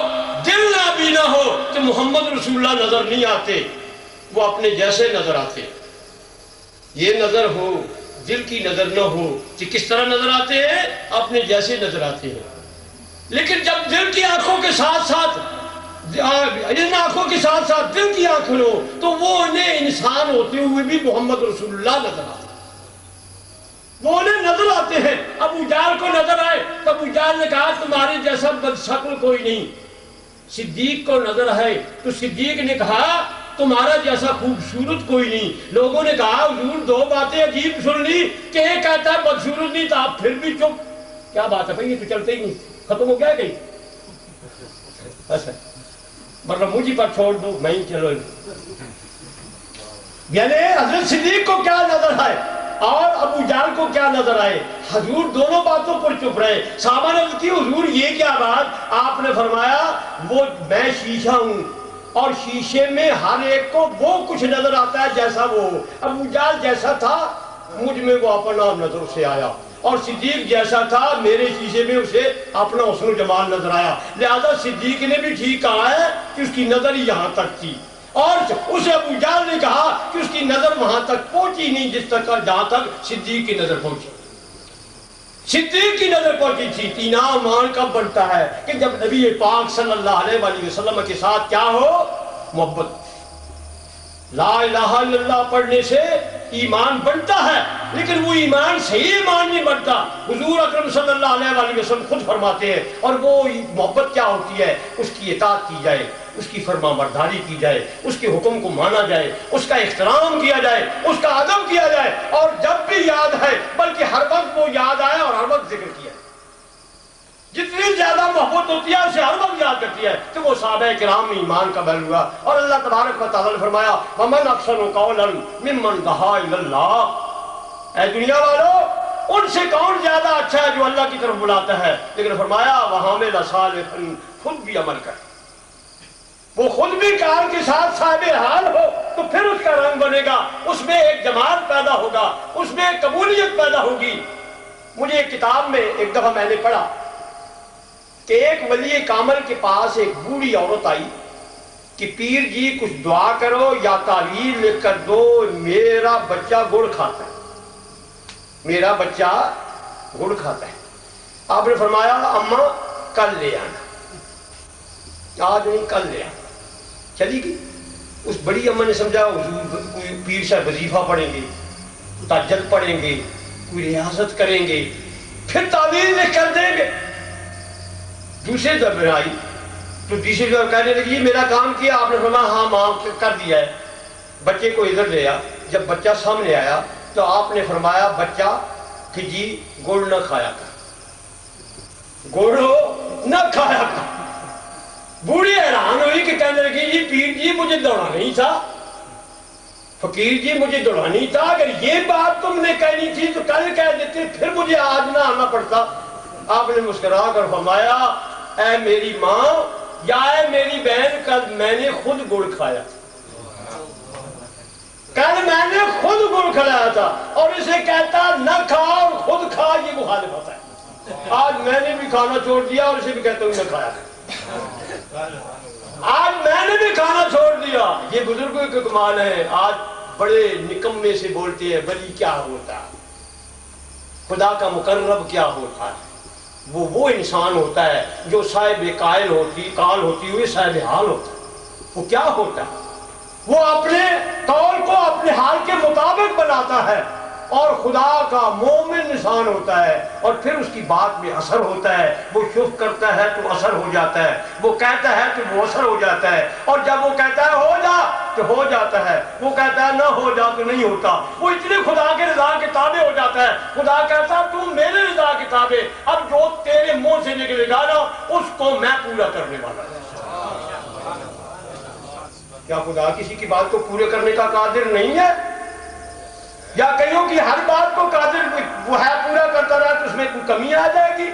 دل نہ بینا ہو تو محمد رسول اللہ نظر نہیں آتے، وہ اپنے جیسے نظر آتے. یہ نظر ہو، دل کی نظر نہ ہو کہ کس طرح نظر آتے ہیں؟ اپنے جیسے نظر آتے ہیں. لیکن جب دل کی آنکھوں کے ساتھ ساتھ ان آنکھوں کے ساتھ ساتھ دل کی آنکھ ہو تو وہ انہیں انسان ہوتے ہوئے بھی محمد رسول اللہ نظر آتے ہیں، وہ انہیں نظر آتے ہیں. ابو جہل کو نظر آئے تو ابو جہل نے کہا تمہارے جیسا بد شکل کوئی نہیں. صدیق کو نظر آئے تو صدیق نے کہا تمہارا جیسا خوبصورت کوئی نہیں۔ لوگوں نے کہا حضور دو باتیں عجیب سن لی کہ ایک کہتا ہے بدصورت نہیں تھا، پھر بھی چپ، کیا بات ہے بھائی، یہ تو چلتے ہی نہیں، ختم ہو گیا کہیں؟ اچھا مطلب مجھے پر چھوڑ دو، میں ہی چلو۔ یعنی حضرت صدیق کو کیا نظر آئے اور ابو جہل کو کیا نظر آئے، حضور دونوں باتوں پر چپ رہے۔ صحابہ نے عرض کی حضور یہ کیا بات؟ آپ نے فرمایا وہ میں شیشہ ہوں اور شیشے میں ہر ایک کو وہ کچھ نظر آتا ہے جیسا وہ ہو۔ ابو جہل جیسا تھا مجھ میں وہ اپنا نظر سے آیا، اور صدیق جیسا تھا میرے شیشے میں اسے اپنا حسن و جمال نظر آیا۔ لہذا صدیق نے بھی ٹھیک کہا ہے کہ اس کی نظر یہاں تک تھی، اور اسے ابو جہل نے کہا کہ اس کی نظر وہاں تک پہنچی نہیں جس تک جہاں تک صدیق کی نظر پہنچی۔ صدیق کی نظر پہنچی تھی۔ تینا ایمان کب بنتا ہے کہ جب نبی پاک صلی اللہ علیہ وآلہ وسلم کے ساتھ کیا ہو؟ محبت۔ لا الہ الا اللہ پڑھنے سے ایمان بنتا ہے، لیکن وہ ایمان صحیح ایمان نہیں بنتا۔ حضور اکرم صلی اللہ علیہ وآلہ وسلم خود فرماتے ہیں، اور وہ محبت کیا ہوتی ہے؟ اس کی اطاعت کی جائے، اس کی فرما برداری کی جائے، اس کے حکم کو مانا جائے، اس کا احترام کیا جائے، اس کا ادب کیا جائے، اور جب بھی یاد ہے بلکہ ہر وقت وہ یاد آئے اور ہر وقت ذکر کیا۔ جتنی زیادہ محبت ہوتی ہے اسے ہر وقت یاد کرتی ہے، تو وہ صحابہ کرام میں ایمان کا بل ہوا۔ اور اللہ تبارک و تعالیٰ نے فرمایا وَمَنْ أَحْسَنُ قَوْلًا مِمَّنْ دَعَا إِلَى اللَّهِ، اے دنیا والو ان سے کون زیادہ اچھا ہے جو اللہ کی طرف بلاتا ہے؟ لیکن فرمایا وَعَمِلَ صَالِحًا، خود بھی عمل کر، وہ خود بھی کار کے ساتھ صاحب حال ہو تو پھر اس کا رنگ بنے گا، اس میں ایک جمال پیدا ہوگا، اس میں ایک قبولیت پیدا ہوگی۔ مجھے ایک کتاب میں ایک دفعہ میں نے پڑھا کہ ایک ولی کامل کے پاس ایک بوڑھی عورت آئی کہ پیر جی کچھ دعا کرو یا تعویذ لکھ کر دو، میرا بچہ گڑ کھاتا ہے، میرا بچہ گڑ کھاتا ہے۔ آپ نے فرمایا اماں کل لے آنا، آج نہیں کل لے آنا۔ چلی گئی۔ اس بڑی اماں نے سمجھا کوئی پیر صاحب وظیفہ پڑھیں گے، تہجد پڑھیں گے، کوئی ریاضت کریں گے، پھر تعویذ لکھ کر دیں گے۔ دوسرے دفعہ میں آئی تو دوسری دفعہ کہنے لگی میرا کام کیا؟ آپ نے فرمایا ہاں معاف کر دیا ہے۔ بچے کو ادھر لے آیا، جب بچہ سامنے آیا تو آپ نے فرمایا بچہ کہ جی گڑ نہ کھایا کر، گڑ نہ کھایا کر۔ بوڑھی حیران ہوئی کہ کہنے لگی جی پیر جی مجھے دوڑا نہیں تھا، فقیر جی مجھے دوڑا نہیں تھا، اگر یہ بات تم نے کہنی تھی تو کل کہہ دیتے، پھر مجھے آج نہ آنا پڑتا۔ آپ نے مسکرا کر فرمایا اے میری ماں یا اے میری بہن، کل میں نے خود گڑ کھایا، کل میں نے خود گڑ کھلایا تھا، اور اسے کہتا نہ کھا اور خود کھا، یہ مخالفت ہے۔ آج میں نے بھی کھانا چھوڑ دیا اور اسے بھی کہتا ہوں نہ کھایا، آج میں نے بھی کھانا چھوڑ دیا۔ یہ بزرگوں کے کمال ہے۔ آج بڑے نکمے سے بولتے ہیں ولی کیا ہوتا ہے، خدا کا مقرب کیا ہوتا ہے۔ وہ انسان ہوتا ہے جو صاحب قائل ہوتی ہوئی صاحب حال ہوتا ہے۔ وہ کیا ہوتا ہے؟ وہ اپنے قول کو اپنے حال کے مطابق بناتا ہے، اور خدا کا مومن انسان ہوتا ہے، اور پھر اس کی بات میں اثر ہوتا ہے۔ وہ شف کرتا ہے تو اثر ہو جاتا ہے، وہ کہتا ہے تو وہ اثر ہو جاتا ہے، اور جب وہ کہتا ہے ہو جا تو ہو جاتا ہے، وہ کہتا ہے نہ ہو جا تو نہیں ہوتا۔ وہ اتنے خدا کے رضا کے تابع ہو جاتا ہے۔ خدا کہتا ہے تم میرے رضا کے تابع، اب جو تیرے منہ سے نکلے گا نا اس کو میں پورا کرنے والا ہوں۔ کیا خدا کسی کی بات کو پورے کرنے کا قادر نہیں ہے؟ یا کئیوں کی ہر بات کو قادر وہ ہے پورا کرتا رہا تو اس میں کوئی کمی آ جائے گی؟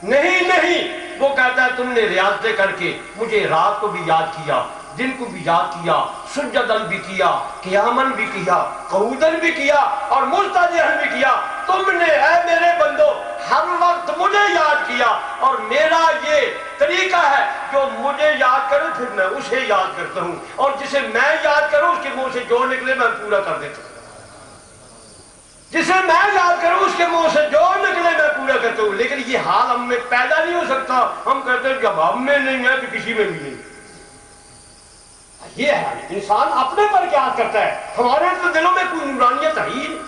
نہیں، وہ کہتا ہے تم نے ریاضتیں کر کے مجھے رات کو بھی یاد کیا، دن کو بھی یاد کیا، سجدن بھی کیا، قیامن بھی کیا، قعودن بھی کیا، اور مستجہن بھی کیا۔ تم نے اے میرے بندو ہر وقت مجھے یاد کیا، اور میرا یہ طریقہ ہے جو مجھے یاد کرے پھر میں اسے یاد کرتا ہوں، اور جسے میں یاد کروں اس کے منہ سے جو نکلے میں پورا کر دیتا ہوں، جسے میں یاد کروں اس کے منہ سے جو نکلے میں پورا کرتا ہوں۔ لیکن یہ حال ہم میں پیدا نہیں ہو سکتا۔ ہم کہتے ہیں جب ہم میں نہیں ہے تو کسی میں بھی نہیں۔ یہ ہے انسان اپنے پر کیا کرتا ہے۔ ہمارے تو دلوں میں کوئی نورانیت ہے ہی نہیں۔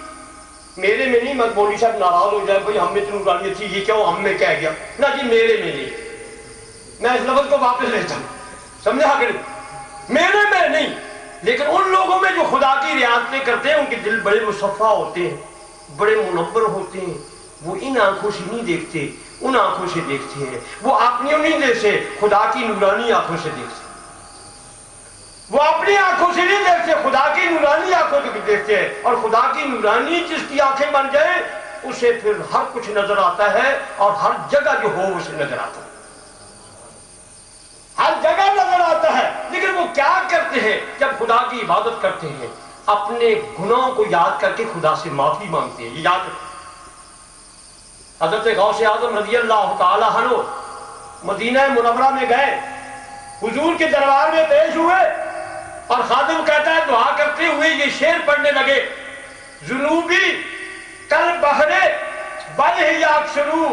میرے میں نہیں، مولوی صاحب ناراض ہو جائے بھائی ہم میں تو نورانیت تھی، یہ کیوں ہم میں کہہ گیا؟ نہ جی میرے میں نہیں، میں اس لفظ کو واپس لیتا ہوں۔ سمجھا کہ میرے میں نہیں، لیکن ان لوگوں میں جو خدا کی رعایتیں کرتے ہیں ان کے دل بڑے مصفا ہوتے ہیں، بڑے منور ہوتے ہیں، وہ ان آنکھوں سے نہیں دیکھتے، ان آنکھوں سے دیکھتے ہیں، وہ اپنی نہیں سے خدا کی نورانی آنکھوں سے دیکھتے ہیں، وہ اپنی آنکھوں سے نہیں دیکھتے، خدا کی نورانی آنکھوں سے دیکھتے ہیں، اور خدا کی نورانی جس کی آنکھیں بن جائیں اسے پھر ہر کچھ نظر آتا ہے، اور ہر جگہ جو ہو اسے نظر آتا ہے، ہر جگہ نظر آتا ہے۔ لیکن وہ کیا کرتے ہیں جب خدا کی عبادت کرتے ہیں؟ اپنے گناہوں کو یاد کر کے خدا سے معافی مانگتے ہیں۔ یہ یاد رکھیں، حضرت غوث اعظم رضی اللہ تعالی عنہ مدینہ منورہ میں گئے، حضور کے دربار میں پیش ہوئے، اور خادم کہتا ہے دعا کرتے ہوئے یہ شعر پڑھنے لگے، جنوبی کل بحرے بلہ یاکشرو،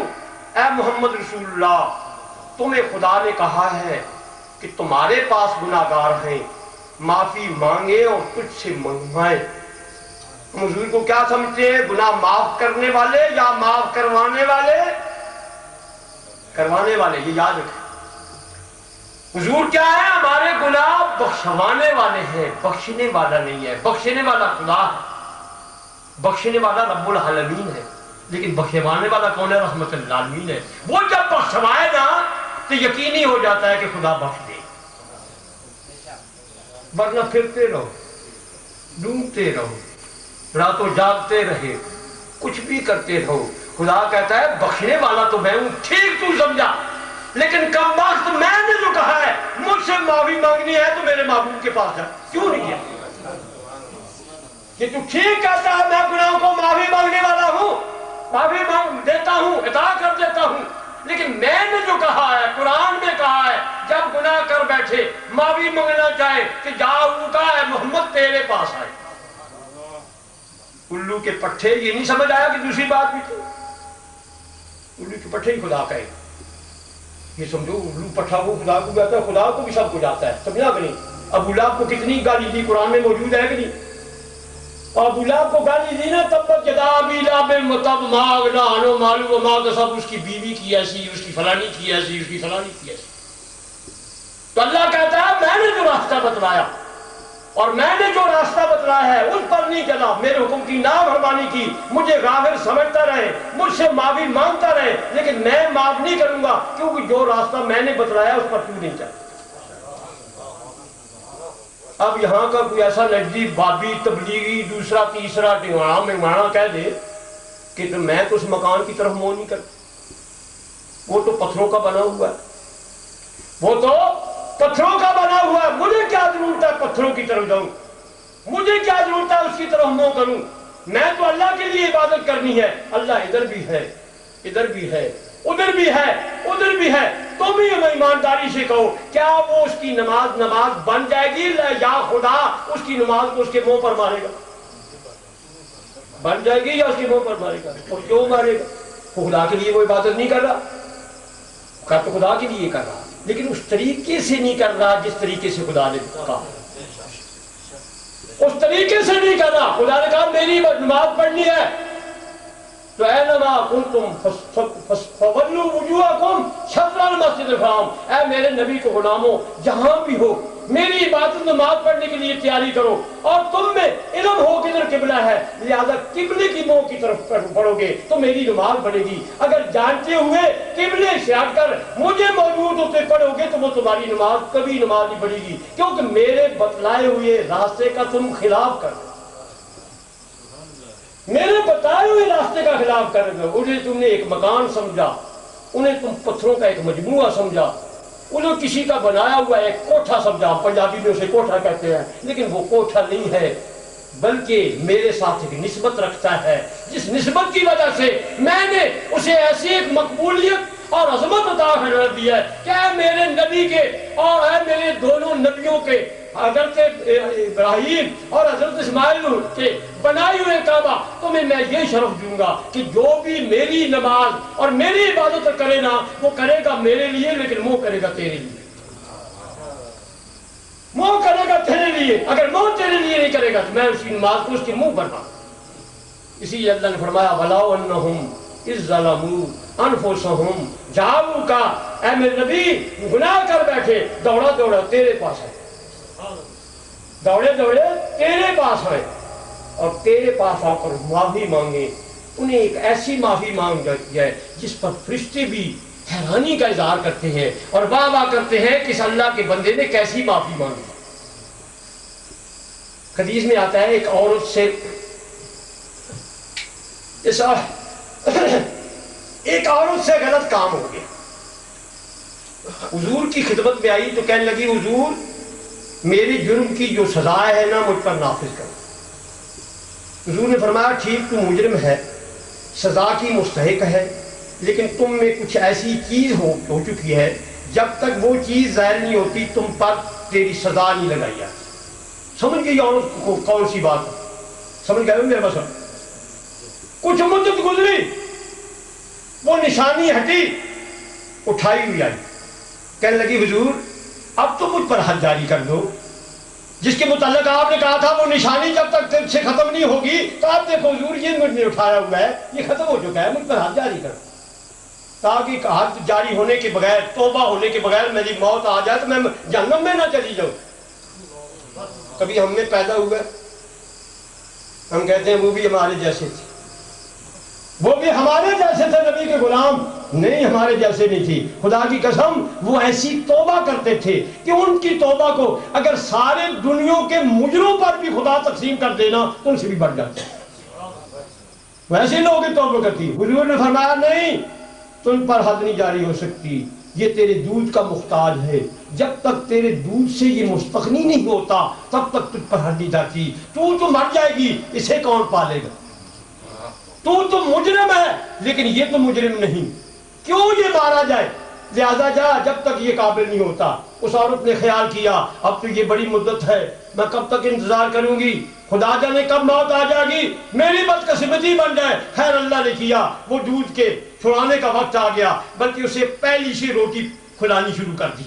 اے محمد رسول اللہ تمہیں خدا نے کہا ہے کہ تمہارے پاس گناہگار ہیں، معافی مانگے اور تجھ سے منگوائے۔ حضور کو کیا سمجھتے ہیں؟ گناہ معاف کرنے والے یا معاف کروانے والے؟ کروانے والے، یہ یاد رکھیں۔ حضور کیا ہے؟ ہمارے گناہ بخشوانے والے ہیں، بخشنے والا نہیں ہے۔ بخشنے والا خدا ہے، بخشنے والا رب العالمین ہے، لیکن بخشوانے والا کون ہے؟ رحمت للعالمین ہے۔ وہ جب بخشوائے نا تو یقینی ہو جاتا ہے کہ خدا بخش دے، ورنہ پھرتے رہو، ڈھونڈتے رہو، راتوں جاگتے رہے، کچھ بھی کرتے رہو، خدا کہتا ہے بخشنے والا تو میں ہوں، ٹھیک تو سمجھا، لیکن کم وقت میں نے جو کہا ہے مجھ سے معافی مانگنی ہے تو میرے محبوب کے پاس جا، کیوں نہیں کیا؟ کہ تو ٹھیک کہتا ہے میں گناہوں کو معافی مانگنے والا ہوں، معافی مانگ دیتا ہوں، عطا کر دیتا ہوں، لیکن میں نے جو کہا ہے، قرآن میں کہا ہے جب گناہ کر بیٹھے معافی مانگنا چاہے کہ جاؤ کا ہے محمد تیرے پاس آئے۔ الو کے پٹھے یہ نہیں سمجھ آیا کہ دوسری بات بھی تھی، الو کے پٹھے ہی خدا کہے، یہ سمجھو الو پٹھا وہ خدا کو جاتا ہے، خدا کو بھی سب کو جاتا ہے، سمجھا کہ نہیں؟ ابو لہب کو کتنی گالی دی قرآن میں موجود ہے کہ نہیں؟ اور ابو لہب کو گالی دی نا، تبت یدا ابی لہب وتب ما اغنی عنہ مالہ وما کسب، اس کی بیوی کی ایسی، اس کی فلانی کی ایسی، اس کی فلانی کی ایسی۔ تو اللہ کہتا ہے میں نے جو راستہ بتلایا اور میں نے جو راستہ بتلایا ہے اس پر نہیں چلا، میرے حکم کی نافرمانی کی، مجھے غافل سمجھتا رہے، مجھ سے معافی مانگتا رہے، لیکن میں معاف نہیں کروں گا، کیونکہ جو راستہ میں نے بتلایا اس پر تو نہیں چلا۔ اب یہاں کا کوئی ایسا نجدی بابی تبلیغی دوسرا تیسرا ڈھنگانا منگانا کہہ دے کہ میں تو اس مکان کی طرف منہ نہیں کرتا، وہ تو پتھروں کا بنا ہوا ہے، وہ تو پتھروں کا بنا ہوا ہے، مجھے کیا ضرورت ہے پتھروں کی طرف جاؤں، مجھے کیا ضرورت ہے اس کی طرف منہ کروں، میں تو اللہ کے لیے عبادت کرنی ہے، اللہ ادھر بھی ہے، ادھر بھی ہے، ادھر بھی ہے، ادھر بھی ہے، تم ہی ہمیں ایمانداری سے کہو کیا وہ اس کی نماز بن جائے گی یا خدا اس کی نماز کو اس کے منہ پر مارے گا؟ بن جائے گی یا اس کے منہ پر مارے گا؟ اور کیوں مارے گا؟ خدا کے لیے وہ عبادت نہیں کر رہا، تو خدا کے لیے کر رہا، لیکن اس طریقے سے نہیں کر رہا جس طریقے سے خدا نے کہا، اس طریقے سے نہیں کر رہا۔ خدا نے کہا میری نماز پڑھنی ہے تو اینما کنتم فولوا وجوہکم شطر المسجد الحرام، اے میرے نبی کے غلاموں جہاں بھی ہو میری عبادت نماز پڑھنے کے لیے تیاری کرو، اور تم میں علم ہو کدھر قبلہ ہے، لہذا قبلے کی منہ کی طرف پڑھو گے تو میری نماز بنے گی، اگر جانتے ہوئے قبلے سے ہٹ کر مجھے موجود ہوتے پڑھو گے تو وہ تمہاری نماز کبھی نماز نہیں پڑھے گی، کیونکہ میرے بتلائے ہوئے راستے کا تم خلاف کر رہے، میرے بتائے ہوئے راستے کا خلاف کر رہے ہو۔ انہیں تم نے ایک مکان سمجھا، انہیں تم پتھروں کا ایک مجموعہ سمجھا، انہیں کسی کا بنایا ہوا ایک کوٹھا سمجھا، پنجابی میں اسے کوٹھا کہتے ہیں، لیکن وہ کوٹھا نہیں ہے بلکہ میرے ساتھ ایک نسبت رکھتا ہے، جس نسبت کی وجہ سے میں نے اسے ایسی ایک مقبولیت اور عظمت عطا کر دی ہے کہ اے میرے نبی کے اور اے میرے دونوں نبیوں کے، حضرت ابراہیم اور حضرت اسماعیل کے بنائی ہوئے کعبہ، تمہیں میں یہ شرف دوں گا کہ جو بھی میری نماز اور میری عبادت کرے نا وہ کرے گا میرے لیے، لیکن منہ کرے گا تیرے لیے، منہ کرے گا تیرے لیے، اگر منہ تیرے لیے نہیں کرے گا تو میں اس کی نماز کو اس کے منہ پر مانوں۔ اسی لیے اللہ نے فرمایا وَلَوْ أَنَّهُمْ اذ ظلموا انفسہم جاؤ کا، اے میرے نبی گناہ کر بیٹھے، دوڑا دوڑا تیرے پاس آئے، دوڑے دوڑے تیرے پاس آئے اور تیرے پاس آ کر معافی مانگے۔ انہیں ایک ایسی معافی مانگ جائے جس پر فرشتے بھی حیرانی کا اظہار کرتے ہیں اور واہ واہ کرتے ہیں کہ اس اللہ کے بندے نے کیسی معافی مانگی۔ حدیث میں آتا ہے ایک عورت سے ایک عورت سے غلط کام ہو گیا، حضور کی خدمت میں آئی تو کہنے لگی حضور میری جرم کی جو سزا ہے نا مجھ پر نافذ کرو۔ حضور نے فرمایا ٹھیک تو مجرم ہے، سزا کی مستحق ہے، لیکن تم میں کچھ ایسی چیز ہو چکی ہے جب تک وہ چیز ظاہر نہیں ہوتی تم پر تیری سزا نہیں لگائی جاتی۔ سمجھ گئی عورت کو کون سی بات؟ سمجھ گئے میرے مسئلہ؟ کچھ مدت گزری، وہ نشانی ہٹی، اٹھائی ہوئی آئی، کہنے لگی حضور اب تو مجھ پر حد جاری کر دو، جس کے متعلق آپ نے کہا تھا وہ نشانی جب تک تم سے ختم نہیں ہوگی تو آپ دیکھو حضور یہ مجھ نے اٹھایا ہوا ہے، یہ ختم ہو چکا ہے، مجھ پر حد جاری کرو، تاکہ حد جاری ہونے کے بغیر، توبہ ہونے کے بغیر میری موت آ جائے تو میں جہنم میں نہ چلی جاؤں۔ کبھی ہم میں پیدا ہوا ہے، ہم کہتے ہیں وہ بھی ہمارے جیسے تھے، وہ بھی ہمارے جیسے تھے، نبی کے غلام نہیں، ہمارے جیسے نہیں تھی۔ خدا کی قسم وہ ایسی توبہ کرتے تھے کہ ان کی توبہ کو اگر سارے دنیا کے مجرموں پر بھی خدا تقسیم کر دینا تو ان سے بھی بڑھ جاتے، ویسے لوگ توبہ کرتی۔ حضور نے فرمایا نہیں، تم پر حد نہیں جاری ہو سکتی، یہ تیرے دودھ کا محتاج ہے، جب تک تیرے دودھ سے یہ مستغنی نہیں ہوتا تب تک تجھ پر حد نہیں جاتی، تو مر جائے گی، اسے کون پالے گا؟ تو مجرم ہے لیکن یہ تو مجرم نہیں، کیوں یہ مارا جائے؟ لہذا جا جب تک یہ قابل نہیں ہوتا۔ اس عورت نے خیال کیا اب تو یہ بڑی مدت ہے، میں کب تک انتظار کروں گی، خدا جانے کب موت آ جائے گی، میری بدقسمتی بن جائے۔ خیر اللہ نے کیا، وہ دودھ کے چھڑانے کا وقت آ گیا، بلکہ اسے پہلی سی روٹی کھلانی شروع کر دی۔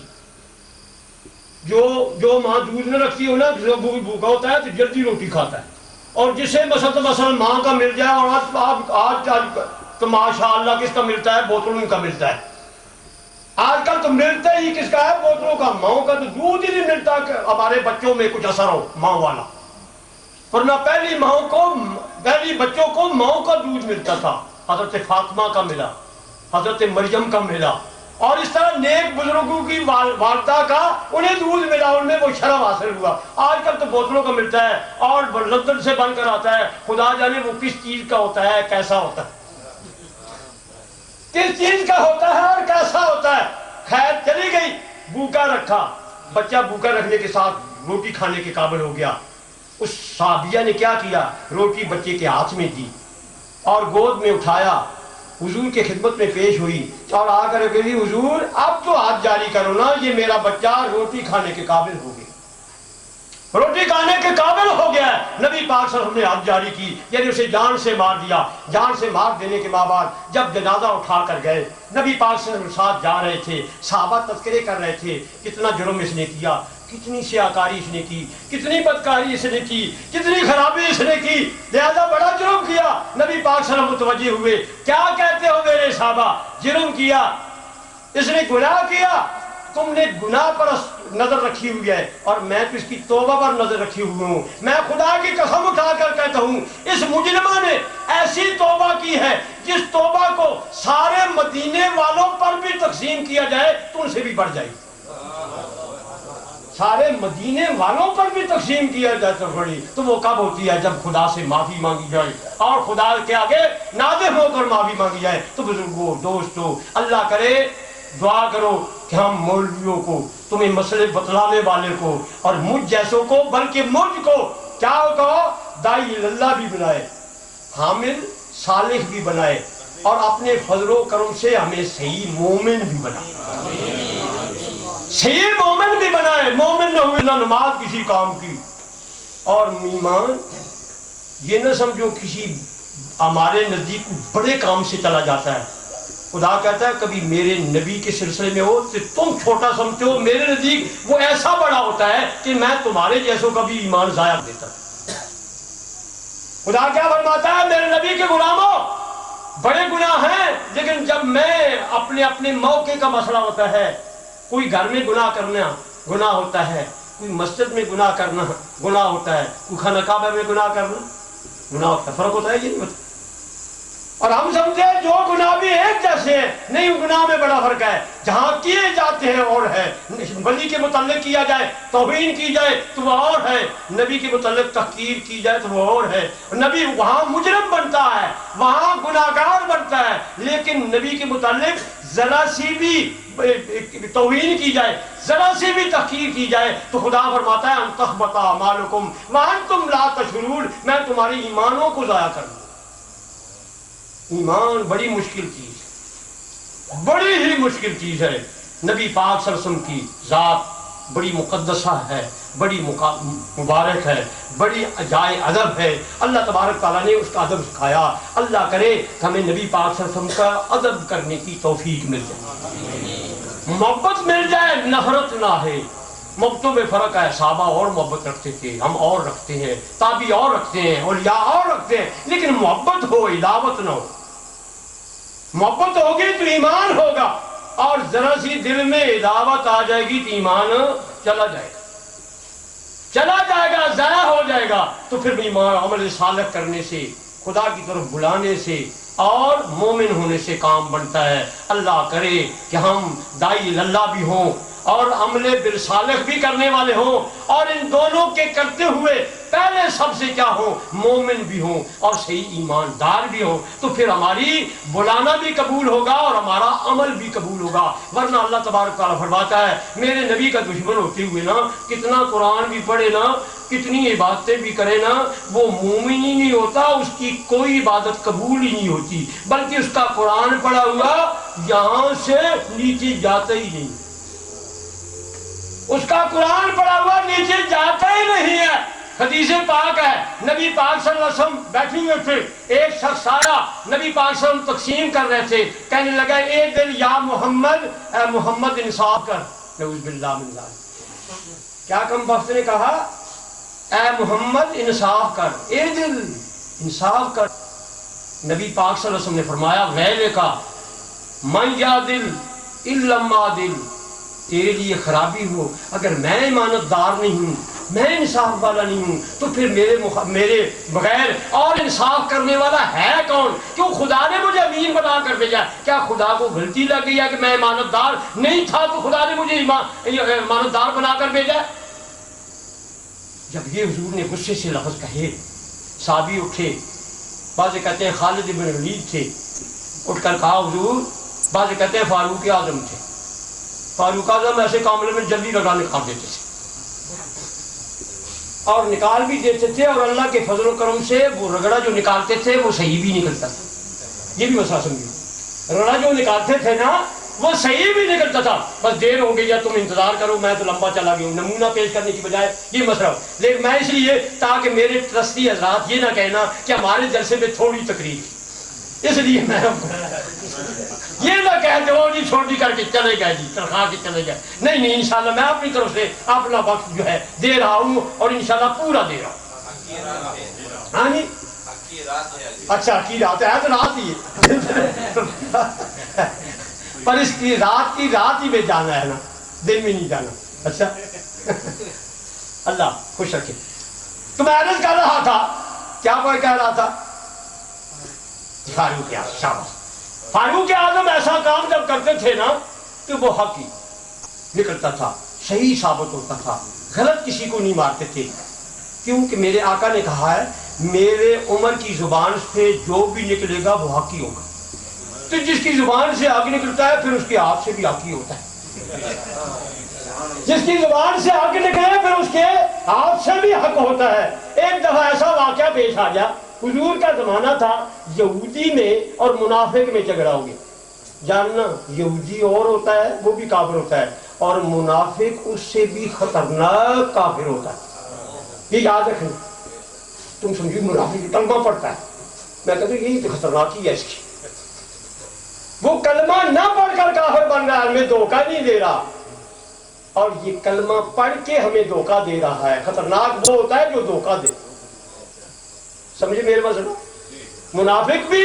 جو ماں دودھ نہ رکھتی ہو نا، بھوکا ہوتا ہے تو جلدی روٹی کھاتا ہے، اور جسے مثلا ماں کا مل جائے، اور آج تو ماشاء اللہ کس کا ملتا ہے؟ بوتلوں کا ملتا ہے، آج کل تو ملتا ہی کس کا ہے؟ بوتلوں کا۔ ماؤں کا تو دودھ ہی نہیں ملتا کہ ہمارے بچوں میں کچھ اثر ہو ماں والا، ورنہ پہلی بچوں کو ماؤں کا دودھ ملتا تھا، حضرت فاطمہ کا ملا، حضرت مریم کا ملا، اور اس طرح نیک بزرگوں کی والدہ کا انہیں دودھ ملا، ان میں وہ شرف حاصل ہوا۔ آج کل تو بوتلوں کا ملتا ہے اور لندن سے بن کر آتا ہے، خدا جانے وہ کس چیز کا ہوتا ہے، کیسا ہوتا ہے، کس چیز کا ہوتا ہے اور کیسا ہوتا ہے۔ خیر چلی گئی، بھوکا رکھا، بچہ بھوکا رکھنے کے ساتھ روٹی کھانے کے قابل ہو گیا۔ اس صحابیہ نے کیا کیا؟ روٹی بچے کے ہاتھ میں دی اور گود میں اٹھایا، حضور کے خدمت میں پیش ہوئی اور آ کر کہی حضور اب تو ہاتھ جاری کرو نا، یہ میرا بچہ روٹی کھانے کے قابل ہو گیا، روٹی کھانے کے قابل ہو گیا ہے۔ نبی پاک صلی اللہ علیہ وسلم نے ہاتھ جاری کی، یعنی اسے جان سے مار دیا۔ جان سے مار دینے کے بعد جب جنازہ اٹھا کر گئے، نبی پاک صلی اللہ علیہ وسلم ساتھ جا رہے تھے، صحابہ تذکرے کر رہے تھے کتنا جرم اس نے کیا، کتنی سیاکاری اس نے کی، کتنی بدکاری اس نے کی، کتنی خرابی اس نے کی، لہذا بڑا جرم کیا۔ نبی پاک صلی اللہ علیہ وسلم متوجہ ہوئے، کیا کہتے ہو میرے صحابہ؟ جرم کیا، اس نے گناہ کیا، تم نے گناہ پر نظر رکھی ہوئی ہے اور میں تو اس کی توبہ پر نظر رکھی ہوئی ہوں۔ میں خدا کی قسم اٹھا کر کہتا ہوں اس مجرمہ نے ایسی توبہ کی ہے جس توبہ کو سارے مدینے والوں پر بھی تقسیم کیا جائے تو ان سے بھی بڑھ جائے، سارے مدینے والوں پر بھی تقسیم کیا جائے تو بڑی۔ تو وہ کب ہوتی ہے؟ جب خدا سے معافی مانگی جائے اور خدا کے آگے نادم ہو کر معافی مانگی جائے۔ تو بزرگوں، دوستوں، اللہ کرے دعا کرو کہ ہم مولویوں کو، تمہیں مسئلے بتلانے والے کو اور مجھ جیسوں کو، بلکہ مجھ کو کیا کہو داعی اللہ بھی بنائے، حامل صالح بھی بنائے، اور اپنے فضل و کرم سے ہمیں صحیح مومن بھی بنائے، صحیح مومن بھی بنائے۔ مومن نہ ہوئے نہ نماز کسی کام کی، اور ایمان یہ نہ سمجھو کسی ہمارے نزدیک بڑے کام سے چلا جاتا ہے۔ خدا کہتا ہے کبھی میرے نبی کے سلسلے میں ہو تو تم چھوٹا سمجھتے ہو، میرے نزدیک وہ ایسا بڑا ہوتا ہے کہ میں تمہارے جیسوں کا بھی ایمان ضائع دیتا۔ خدا کیا فرماتا ہے؟ میرے نبی کے غلاموں بڑے گناہ ہیں، لیکن جب میں اپنے موقع کا مسئلہ ہوتا ہے، کوئی گھر میں گناہ کرنا گناہ ہوتا ہے، کوئی مسجد میں گناہ کرنا گناہ ہوتا ہے، کوئی خانہ کعبہ میں گناہ کرنا گناہ ہوتا ہے، فرق ہوتا ہے یہ نہیں ہوتا؟ اور ہم سمجھے جو گناہ بھی ایک جیسے ہیں، نہیں، گناہ میں بڑا فرق ہے، جہاں کیے جاتے ہیں اور ہے، ولی کے متعلق کیا جائے توہین کی جائے تو وہ اور ہے، نبی کے متعلق تحقیر کی جائے تو وہ اور ہے، نبی وہاں مجرم بنتا ہے، وہاں گناہگار بنتا ہے، لیکن نبی کے متعلق ذرا سی بھی توہین کی جائے، ذرا سی بھی تحقیر کی جائے تو خدا فرماتا ہے ان تحبط اعمالکم وانتم لا تشعرون، میں تمہارے ایمانوں کو ضائع کر دوں۔ ایمان بڑی مشکل چیز، بڑی ہی مشکل چیز ہے۔ نبی پاک صلی اللہ علیہ وسلم کی ذات بڑی مقدسہ ہے، بڑی مبارک ہے، بڑی جائے ادب ہے، اللہ تبارک تعالیٰ نے اس کا ادب سکھایا۔ اللہ کرے کہ ہمیں نبی پاک صلی اللہ علیہ وسلم کا ادب کرنے کی توفیق مل جائے، محبت مل جائے، نفرت نہ ہے۔ محبتوں میں فرق ہے، صحابہ اور محبت رکھتے تھے، ہم اور رکھتے ہیں، تابعی اور رکھتے ہیں، اولیاء اور رکھتے ہیں، لیکن محبت ہو، عداوت نہ ہو۔ محبت ہوگی تو ایمان ہوگا، اور ذرا سی دل میں عداوت آ جائے گی تو ایمان چلا جائے گا، چلا جائے گا، ضائع ہو جائے گا۔ تو پھر ایمان عمل صالح کرنے سے، خدا کی طرف بلانے سے اور مومن ہونے سے کام بنتا ہے۔ اللہ کرے کہ ہم داعی اللہ بھی ہوں اور عمل بالصالح بھی کرنے والے ہوں، اور ان دونوں کے کرتے ہوئے پہلے سب سے کیا ہوں، مومن بھی ہوں اور صحیح ایماندار بھی ہوں، تو پھر ہماری بلانا بھی قبول ہوگا اور ہمارا عمل بھی قبول ہوگا۔ ورنہ اللہ تبارک تعالیٰ فرماتا ہے میرے نبی کا دشمن ہوتے ہوئے نا، کتنا قرآن بھی پڑھے نا، کتنی عبادتیں بھی کرے نا، وہ مومن ہی نہیں ہوتا، اس کی کوئی عبادت قبول ہی نہیں ہوتی، بلکہ اس کا قرآن پڑھا ہوا یہاں سے نیچے جاتا ہی نہیں، اس کا قرآن پڑھا ہوا نیچے جاتا ہی نہیں ہے۔ حدیث پاک ہے، نبی پاک صلی اللہ علیہ وسلم بیٹھے ہوئے تھے، ایک شخص آیا، نبی پاک صلی اللہ علیہ وسلم تقسیم کر رہے تھے، کہنے لگا اے دل یا محمد، اے محمد انصاف کر، نعوذ باللہ من ذالک۔ کیا کم بخت نے کہا، اے محمد انصاف کر، اے دل انصاف کر۔ نبی پاک صلی اللہ علیہ وسلم نے فرمایا ویلے کا من یا دل الا دل، تیرے لیے خرابی ہو، اگر میں ایمانت دار نہیں ہوں، میں انصاف والا نہیں ہوں، تو پھر میرے بغیر اور انصاف کرنے والا ہے کون؟ کیوں خدا نے مجھے امین بنا کر بھیجا؟ کیا خدا کو غلطی لگ گئی ہے کہ میں ایمانت دار نہیں تھا تو خدا نے مجھے ایمانت دار بنا کر بھیجا؟ جب یہ حضور نے غصے سے لفظ کہے، صحابی اٹھے، بعض کہتے ہیں خالد بن ولید تھے، اٹھ کر کہا حضور، بعض کہتے ہیں فاروق اعظم تھے، فاروق اعظم ایسے معاملے میں جلدی لگا نکال دیتے تھے اور نکال بھی دیتے تھے، اور اللہ کے فضل و کرم سے وہ رگڑا جو نکالتے تھے وہ صحیح بھی نکلتا تھا۔ یہ بھی مسئلہ سمجھو، رگڑا جو نکالتے تھے نا وہ صحیح بھی نکلتا تھا، بس دیر ہو گئی یا تم انتظار کرو، میں تو لمبا چلا گیا ہوں، نمونہ پیش کرنے کی بجائے یہ مسئلہ ہو۔ لیکن میں اس لیے تاکہ میرے ٹرسٹی حضرات یہ نہ کہنا کہ ہمارے جلسے میں تھوڑی تقریر، اس لیے میں یہ نہ کہہ دو جی چھوٹی کر کے چلے گئے، جی تنخواہ کے چلے گئے، نہیں انشاءاللہ میں اپنی طرف سے اپنا وقت جو ہے دے رہا ہوں، اور انشاءاللہ پورا دے رہا ہوں۔ ہاں جی اچھا کی رات ہے تو رات ہی ہے پر اس کی رات ہی میں جانا ہے نا، دن میں نہیں جانا۔ اچھا اللہ خوش رکھے۔ تو میں عرض کر رہا تھا، کیا کوئی کہہ رہا تھا، فاروق اعظم، شاباش، فاروق اعظم ایسا کام جب کرتے تھے نا تو وہ حق ہی نکلتا تھا، صحیح ثابت ہوتا تھا، غلط کسی کو نہیں مارتے تھے، کیونکہ میرے آقا نے کہا ہے میرے عمر کی زبان سے جو بھی نکلے گا وہ حق ہی ہوگا، تو جس کی زبان سے حق نکلتا ہے پھر اس کے ہاتھ سے بھی حق ہی ہوتا ہے، جس کی زبان سے حق نکلے پھر اس کے ہاتھ سے بھی حق ہوتا ہے۔ ایک دفعہ ایسا واقعہ پیش آ گیا، حضور کا زمانہ تھا، یہودی میں اور منافق میں جھگڑا ہو گیا۔ جاننا یہودی اور ہوتا ہے، وہ بھی کافر ہوتا ہے، اور منافق اس سے بھی خطرناک کافر ہوتا ہے، یہ یاد رکھیں۔ تم سمجھو منافق کلمہ پڑھتا ہے، میں کہتا ہوں یہی تو خطرناک ہی ہے اس کی، وہ کلمہ نہ پڑھ کر کافر بن رہا ہے، ہمیں دھوکہ نہیں دے رہا، اور یہ کلمہ پڑھ کے ہمیں دھوکہ دے رہا ہے۔ خطرناک وہ ہوتا ہے جو دھوکہ دے، سمجھے میرے مسئلہ؟ منافق بھی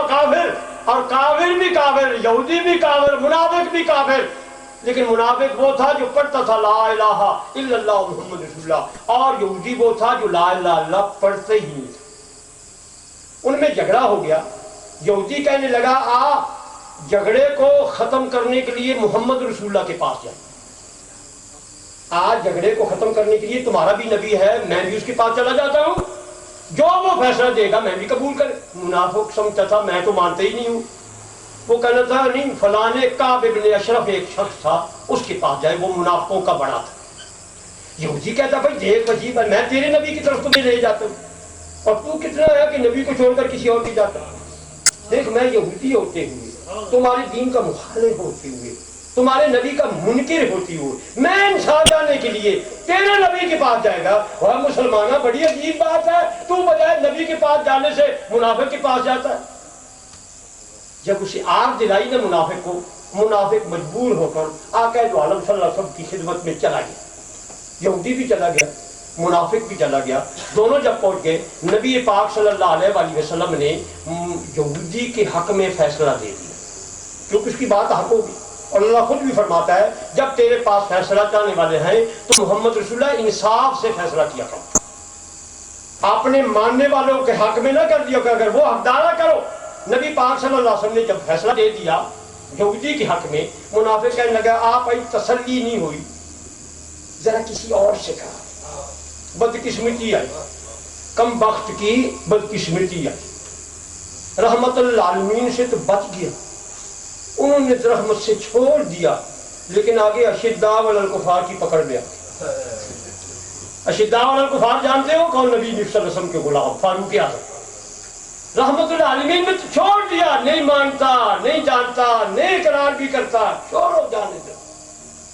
کافر، اور کافر بھی کافر، یہودی بھی کافر، منافق بھی کافر، لیکن منافق وہ تھا جو پڑھتا تھا لا الہ الا اللہ محمد رسول اللہ، اور یہودی وہ تھا جو لا الہ الا اللہ پڑھتے ہی نہیں تھا۔ ان میں جھگڑا ہو گیا، یہودی کہنے لگا جھگڑے کو ختم کرنے کے لیے محمد رسول اللہ کے پاس جائیں، آج جھگڑے کو ختم کرنے کے لیے تمہارا بھی نبی ہے، میں بھی اس کے پاس چلا جاتا ہوں، جو وہ فیصلہ دے گا میں بھی قبول کرے۔ منافق سمجھتا تھا میں تو مانتا ہی نہیں ہوں، وہ کہنا تھا نہیں فلاں کعب ابن اشرف ایک شخص تھا اس کے پاس جائے، وہ منافقوں کا بڑا تھا۔ یہودی کہتا بھائی دیکھ عجیب ہے، میں تیرے نبی کی طرف تمہیں لے جاتا ہوں اور تو کتنا ہے کہ نبی کو چھوڑ کر کسی اور کی جاتا ہے۔ دیکھ میں یہودی ہوتے ہوئے، تمہارے دین کا مخالف ہوتے ہوئے، تمہارے نبی کا منکر ہوتی ہوئے، میں انصاف جاننے کے لیے تیرے نبی کے پاس جائے گا؟ وہ مسلمانہ بڑی عجیب بات ہے، تو بجائے نبی کے پاس جانے سے منافق کے پاس جاتا ہے۔ جب اسے آگ دلائی نا منافق کو، منافق مجبور ہو کر آقا دو عالم صلی اللہ علیہ وسلم کی خدمت میں چلا گیا، یہودی بھی چلا گیا، منافق بھی چلا گیا۔ دونوں جب پہنچ گئے، نبی پاک صلی اللہ علیہ وآلہ وسلم نے یہودی کے حق میں فیصلہ دے دیا، کیونکہ اس کی بات حق ہوگی، اور اللہ خود بھی فرماتا ہے جب تیرے پاس فیصلہ چاہنے والے ہیں تو محمد رسول اللہ انصاف سے فیصلہ کیا کرو، اپنے ماننے والوں کے حق میں نہ کر دیا کہ اگر وہ حقدار نہ کرو۔ نبی پاک صلی اللہ علیہ وسلم نے جب فیصلہ دے دیا یہودی کے حق میں، منافق کہنے لگا آپ آئی تسلی نہیں ہوئی، ذرا کسی اور سے کہا۔ بدقسمتی آئی، کم بخت کی بدقسمتی آئی، رحمت للعالمین سے تو بچ گیا، انہوں نے رحمت سے چھوڑ دیا، لیکن آگے اشداء علی الکفار کی پکڑ میں آ گئی۔ اشداء علی الکفار جانتے ہو کون؟ نبی صلی اللہ علیہ وسلم کے غلام فاروق اعظم، رحمت للعالمین نے چھوڑ دیا، نہیں مانتا، نہیں جانتا، نہیں اقرار بھی کرتا، چھوڑو جانے دو،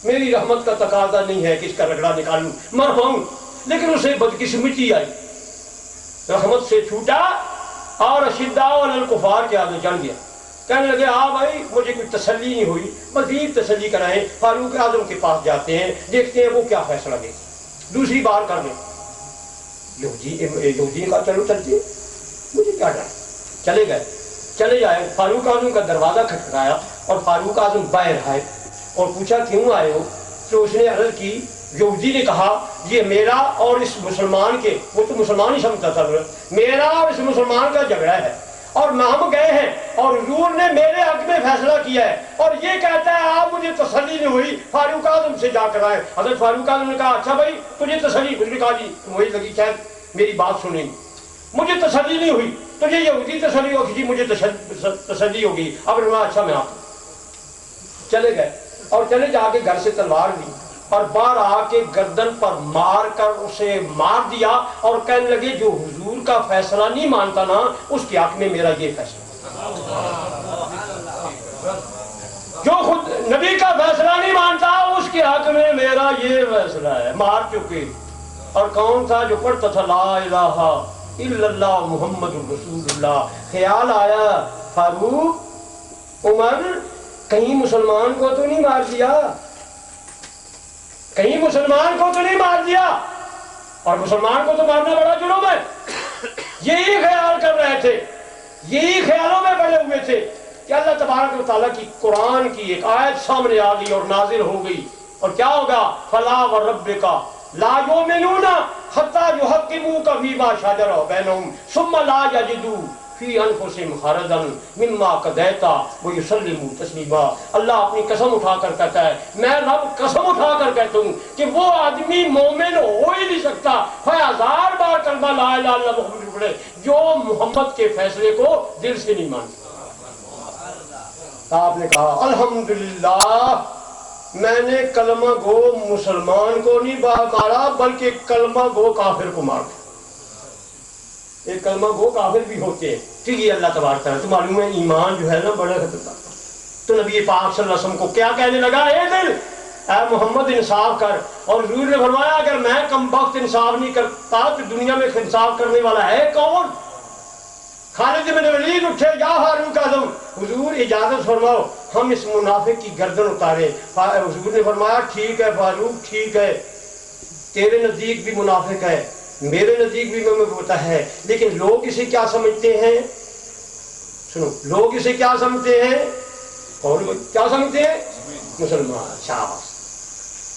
میری رحمت کا تقاضا نہیں ہے کہ اس کا رگڑا نکالوں مرحوم، لیکن اسے بدقسمتی آئی، رحمت سے چھوٹا اور اشداء علی الکفار کے آگے چڑھ گیا۔ کہنے لگے بھائی مجھے کوئی تسلی نہیں ہوئی، مزید تسلی کرائیں، فاروق اعظم کے پاس جاتے ہیں، دیکھتے ہیں وہ کیا فیصلہ دے، دوسری بار کر لیں۔ یہودی کا چلو چلتے مجھے کیا ڈر، چلے گئے، چلے جائے، فاروق اعظم کا دروازہ کھٹکھٹایا اور فاروق اعظم باہر آئے اور پوچھا کیوں آئے ہو؟ تو اس نے عرض کی، یہودی نے کہا یہ میرا اور اس مسلمان کے، وہ تو مسلمان ہی سمجھتا تھا، میرا اور اس مسلمان کا جھگڑا ہے اور ہم گئے ہیں اور حضور نے میرے حق میں فیصلہ کیا ہے اور یہ کہتا ہے آپ مجھے تسلی نہیں ہوئی، فاروق اعظم سے جا کر آئے۔ حضرت فاروق اعظم نے کہا اچھا بھائی تجھے تسلی؟ مجھے کہا جی وہی لگی شاید میری بات سنیں گی، مجھے تسلی نہیں ہوئی، تجھے یہودی تسلی ہوگی؟ جی مجھے تسلی ہوگی۔ اب اچھا میں آپ چلے گئے اور چلے جا کے گھر سے تلوار لی اور باہر آ کے گردن پر مار کر اسے مار دیا اور کہنے لگے جو حضور کا فیصلہ نہیں مانتا نا اس کے حق میں میرا یہ فیصلہ، جو خود نبی کا فیصلہ نہیں مانتا اس کے حق میں میرا یہ فیصلہ ہے، مار چکے۔ اور کون تھا؟ جو پڑھتا تھا لا الہ الا اللہ محمد رسول اللہ۔ خیال آیا فاروق عمر کہیں مسلمان کو تو نہیں مار دیا، کہیں مسلمان کو تو نہیں مار دیا، اور مسلمان کو تو مارنا بڑا جرم ہے۔ یہی خیال کر رہے تھے، یہی خیالوں میں پڑے ہوئے تھے کہ اللہ تبارک و تعالیٰ کی قرآن کی ایک آیت سامنے آ گئی اور نازل ہو گئی، اور کیا ہوگا؟ فلا وربک لا یؤمنون حتی یحکموک فیما شجر بینہم ثم لا یجدوا فی انفسہم حرجا مما قضیت ویسلموا تسلیما۔ اللہ اپنی قسم اٹھا کر کہتا ہے، میں رب قسم اٹھا کر کہتا ہوں کہ وہ آدمی مومن ہو ہی نہیں سکتا، 1000 بار کلمہ لا الہ الا اللہ محمد پڑھے، جو محمد کے فیصلے کو دل سے نہیں مانتا۔ آپ نے کہا الحمدللہ میں نے کلمہ گو مسلمان کو نہیں مارا بلکہ کلمہ گو کافر کو مار دیا۔ ایک کلمہ گو کافر بھی ہوتے ہیں، ٹھیک ہے اللہ تبارک تعالیٰ، تو معلوم ہے ایمان جو ہے نا بڑا خطرناک۔ تو نبی پاک صلی اللہ علیہ وسلم کو کیا کہنے لگا؟ اے دل اے محمد انصاف کر، اور حضور نے فرمایا اگر میں کم وقت انصاف نہیں کرتا تو دنیا میں انصاف کرنے والا ہے کون؟ خالد بن ولید اٹھے، یا فاروق اعظم حضور اجازت فرماؤ ہم اس منافق کی گردن اتارے۔ حضور نے فرمایا ٹھیک ہے فاروق ٹھیک ہے، تیرے نزدیک بھی منافق ہے، میرے نزدیک بھی میں پتہ ہے، لیکن لوگ اسے کیا سمجھتے ہیں؟ سنو لوگ اسے کیا سمجھتے ہیں؟ اور کیا سمجھتے ہیں؟ مسلمان. شاباش.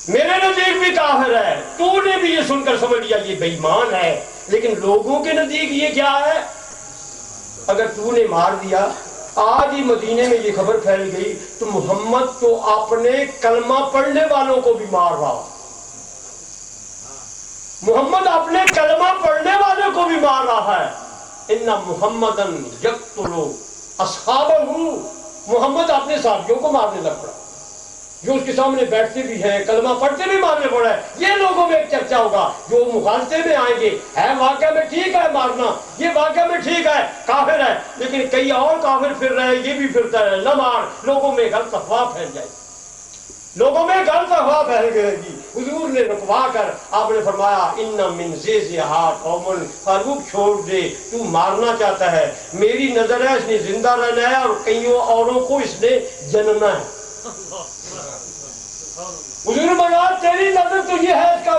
میرے نزدیک بھی کافر ہے. تو نے بھی یہ سن کر سمجھ لیا یہ بے ایمان ہے. لیکن لوگوں کے نزدیک یہ کیا ہے؟ اگر تو نے مار دیا، آج ہی مدینے میں یہ خبر پھیل گئی تو محمد تو اپنے کلمہ پڑھنے والوں کو بھی مار رہا. محمد اپنے کلمہ پڑھنے والوں کو بھی مار رہا ہے. ان محمدن یقتل اصحابہ. محمد اپنے صحابیوں کو مارنے لگ پڑا، جو اس کے سامنے بیٹھتے بھی ہیں کلمہ پڑھتے بھی مارنے پڑا ہے. یہ لوگوں میں ایک چرچا ہوگا، جو مخالطے میں آئیں گے ہے واقعہ میں ٹھیک ہے مارنا، یہ واقعہ میں ٹھیک ہے کافر ہے، لیکن کئی اور کافر پھر رہے یہ بھی پھرتا ہے نہ مار. لوگوں میں غلط افواہ پھیل جائے گی، لوگوں میں غلط افواہ پھیل گئے گی. حضور نے رکوا کر آپ نے فرمایا ان من زیزھا قوم. فاروق چھوڑ دے، تو مارنا چاہتا ہے، میری نظر ہے اس نے زندہ رہنا ہے اور کئیوں اوروں کو اس نے جننا ہے. حضور بنا تیری نظر تو یہ ہے اس کا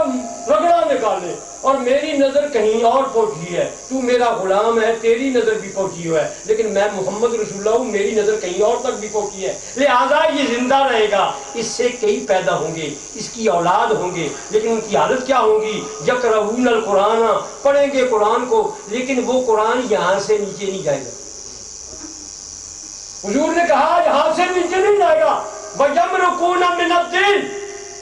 رگڑا نکالے، اور میری نظر کہیں اور پہنچی ہے. تو میرا غلام ہے، تیری نظر بھی پہنچی ہوا ہے، لیکن میں محمد رسول اللہ ہوں، میری نظر کہیں اور تک بھی پہنچی ہے. لہذا یہ زندہ رہے گا. اس سے کئی پیدا ہوں گے، اس کی اولاد ہوں گے، لیکن ان کی حالت کیا ہوگی؟ یقرؤون القرآن، پڑھیں گے قرآن کو، لیکن وہ قرآن یہاں سے نیچے نہیں جائے گا. حضور نے کہا یہاں سے نیچے نہیں جائے گا. وَيَمْرُقُونَ مِنَ الدِّينِ،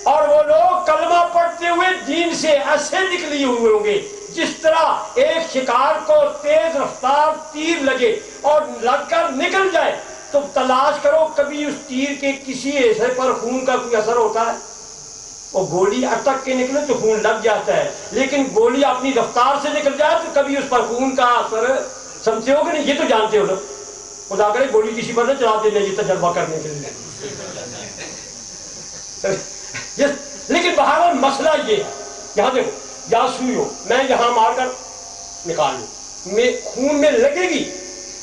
اور وہ لوگ کلمہ پڑھتے ہوئے دین سے ایسے نکلی ہوئے ہوں گے جس طرح ایک شکار کو تیز رفتار تیر لگے اور لگ کر نکل جائے تو تلاش کرو کبھی اس تیر کے کسی حصے پر خون کا کوئی اثر ہوتا ہے؟ وہ گولی اٹک کے نکلے تو خون لگ جاتا ہے، لیکن گولی اپنی رفتار سے نکل جائے تو کبھی اس پر خون کا اثر سمجھتے ہو کہ نہیں؟ یہ تو جانتے ہو نا. خدا کرے گولی کسی پر نہ چلا دینا یہ تجربہ کرنے کے لیے. لیکن بہرحال مسئلہ یہ ہے، یہاں دیکھو یا سوئی ہو، میں یہاں مار کر نکال لوں، میں خون میں لگے گی،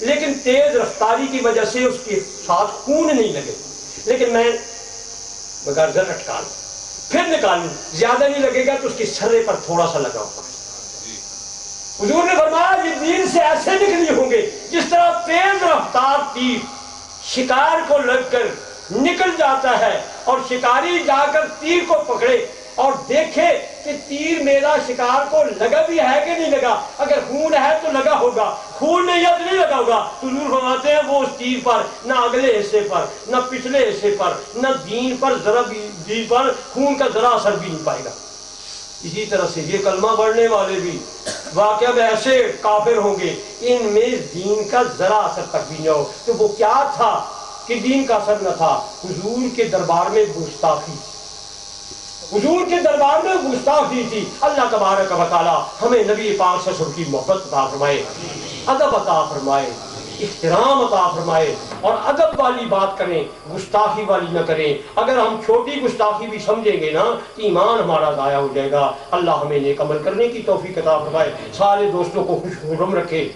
لیکن تیز رفتاری کی وجہ سے اس کے ساتھ خون نہیں لگے، لیکن میں بغیر زر اٹکا لوں پھر نکال لوں، زیادہ نہیں لگے گا تو اس کے سرے پر تھوڑا سا لگا ہوگا. حضور نے فرمایا یہ دین سے ایسے نکلی ہوں گے جس طرح تیز رفتار تیر شکار کو لگ کر نکل جاتا ہے، اور شکاری جا کر تیر کو پکڑے اور دیکھے کہ تیر میرا شکار کو لگا بھی ہے کہ نہیں لگا. اگر خون ہے تو لگا ہوگا، خون نہیں ہے تو نہیں لگا ہوگا. حضور فرماتے ہیں وہ اس تیر پر نہ اگلے حصے پر نہ پچھلے حصے پر نہ دین پر ذرا بھی دین پر خون کا ذرا اثر بھی نہیں پائے گا. اسی طرح سے یہ کلمہ پڑھنے والے بھی واقعہ میں ایسے کافر ہوں گے ان میں دین کا ذرا اثر تک بھی نہ ہو. تو وہ کیا تھا کہ دین کا اثر نہ تھا؟ حضور کے دربار میں گستاخی، حضور کے دربار میں گستاخی تھی. اللہ تبارک و تعالی ہمیں نبی پاک صلی اللہ علیہ وسلم کی محبت عطا فرمائے، ادب عطا فرمائے، احترام عطا فرمائے، اور ادب والی بات کریں، گستاخی والی نہ کریں. اگر ہم چھوٹی گستاخی بھی سمجھیں گے نا تو ایمان ہمارا ضائع ہو جائے گا. اللہ ہمیں نیک عمل کرنے کی توفیق عطا فرمائے، سارے دوستوں کو خوش خرم رکھے.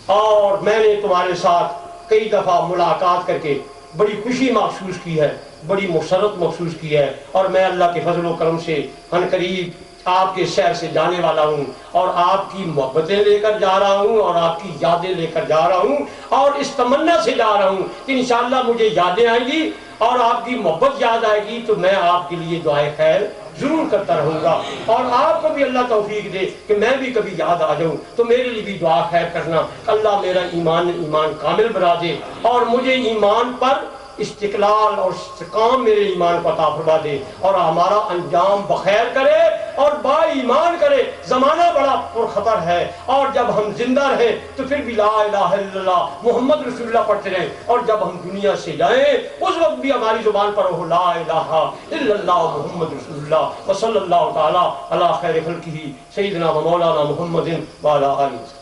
اور میں نے تمہارے ساتھ کئی دفعہ ملاقات کر کے بڑی خوشی محسوس کی ہے، بڑی مسرت محسوس کی ہے، اور میں اللہ کے فضل و کرم سے عنقریب آپ کے شہر سے جانے والا ہوں، اور آپ کی محبتیں لے کر جا رہا ہوں، اور آپ کی یادیں لے کر جا رہا ہوں، اور اس تمنا سے جا رہا ہوں کہ انشاءاللہ مجھے یادیں آئیں گی اور آپ کی محبت یاد آئے گی تو میں آپ کے لیے دعائے خیر ضرور کرتا رہوں گا. اور آپ کو بھی اللہ توفیق دے کہ میں بھی کبھی یاد آ جاؤں تو میرے لیے بھی دعا خیر کرنا. اللہ میرا ایمان کامل بنا دے اور مجھے ایمان پر استقلال اور استقام میرے ایمان کو عطا فرما دے، اور ہمارا انجام بخیر کرے اور با ایمان کرے. زمانہ بڑا پرخطر ہے، اور جب ہم زندہ رہیں تو پھر بھی لا الہ الا اللہ محمد رسول اللہ پڑھتے رہیں، اور جب ہم دنیا سے جائیں اس وقت بھی ہماری زبان پر ہو لا الہ الا اللہ محمد رسول اللہ. وصلی اللہ تعالی علی خیر خلقہ سیدنا و مولانا محمد وعلی آلہ.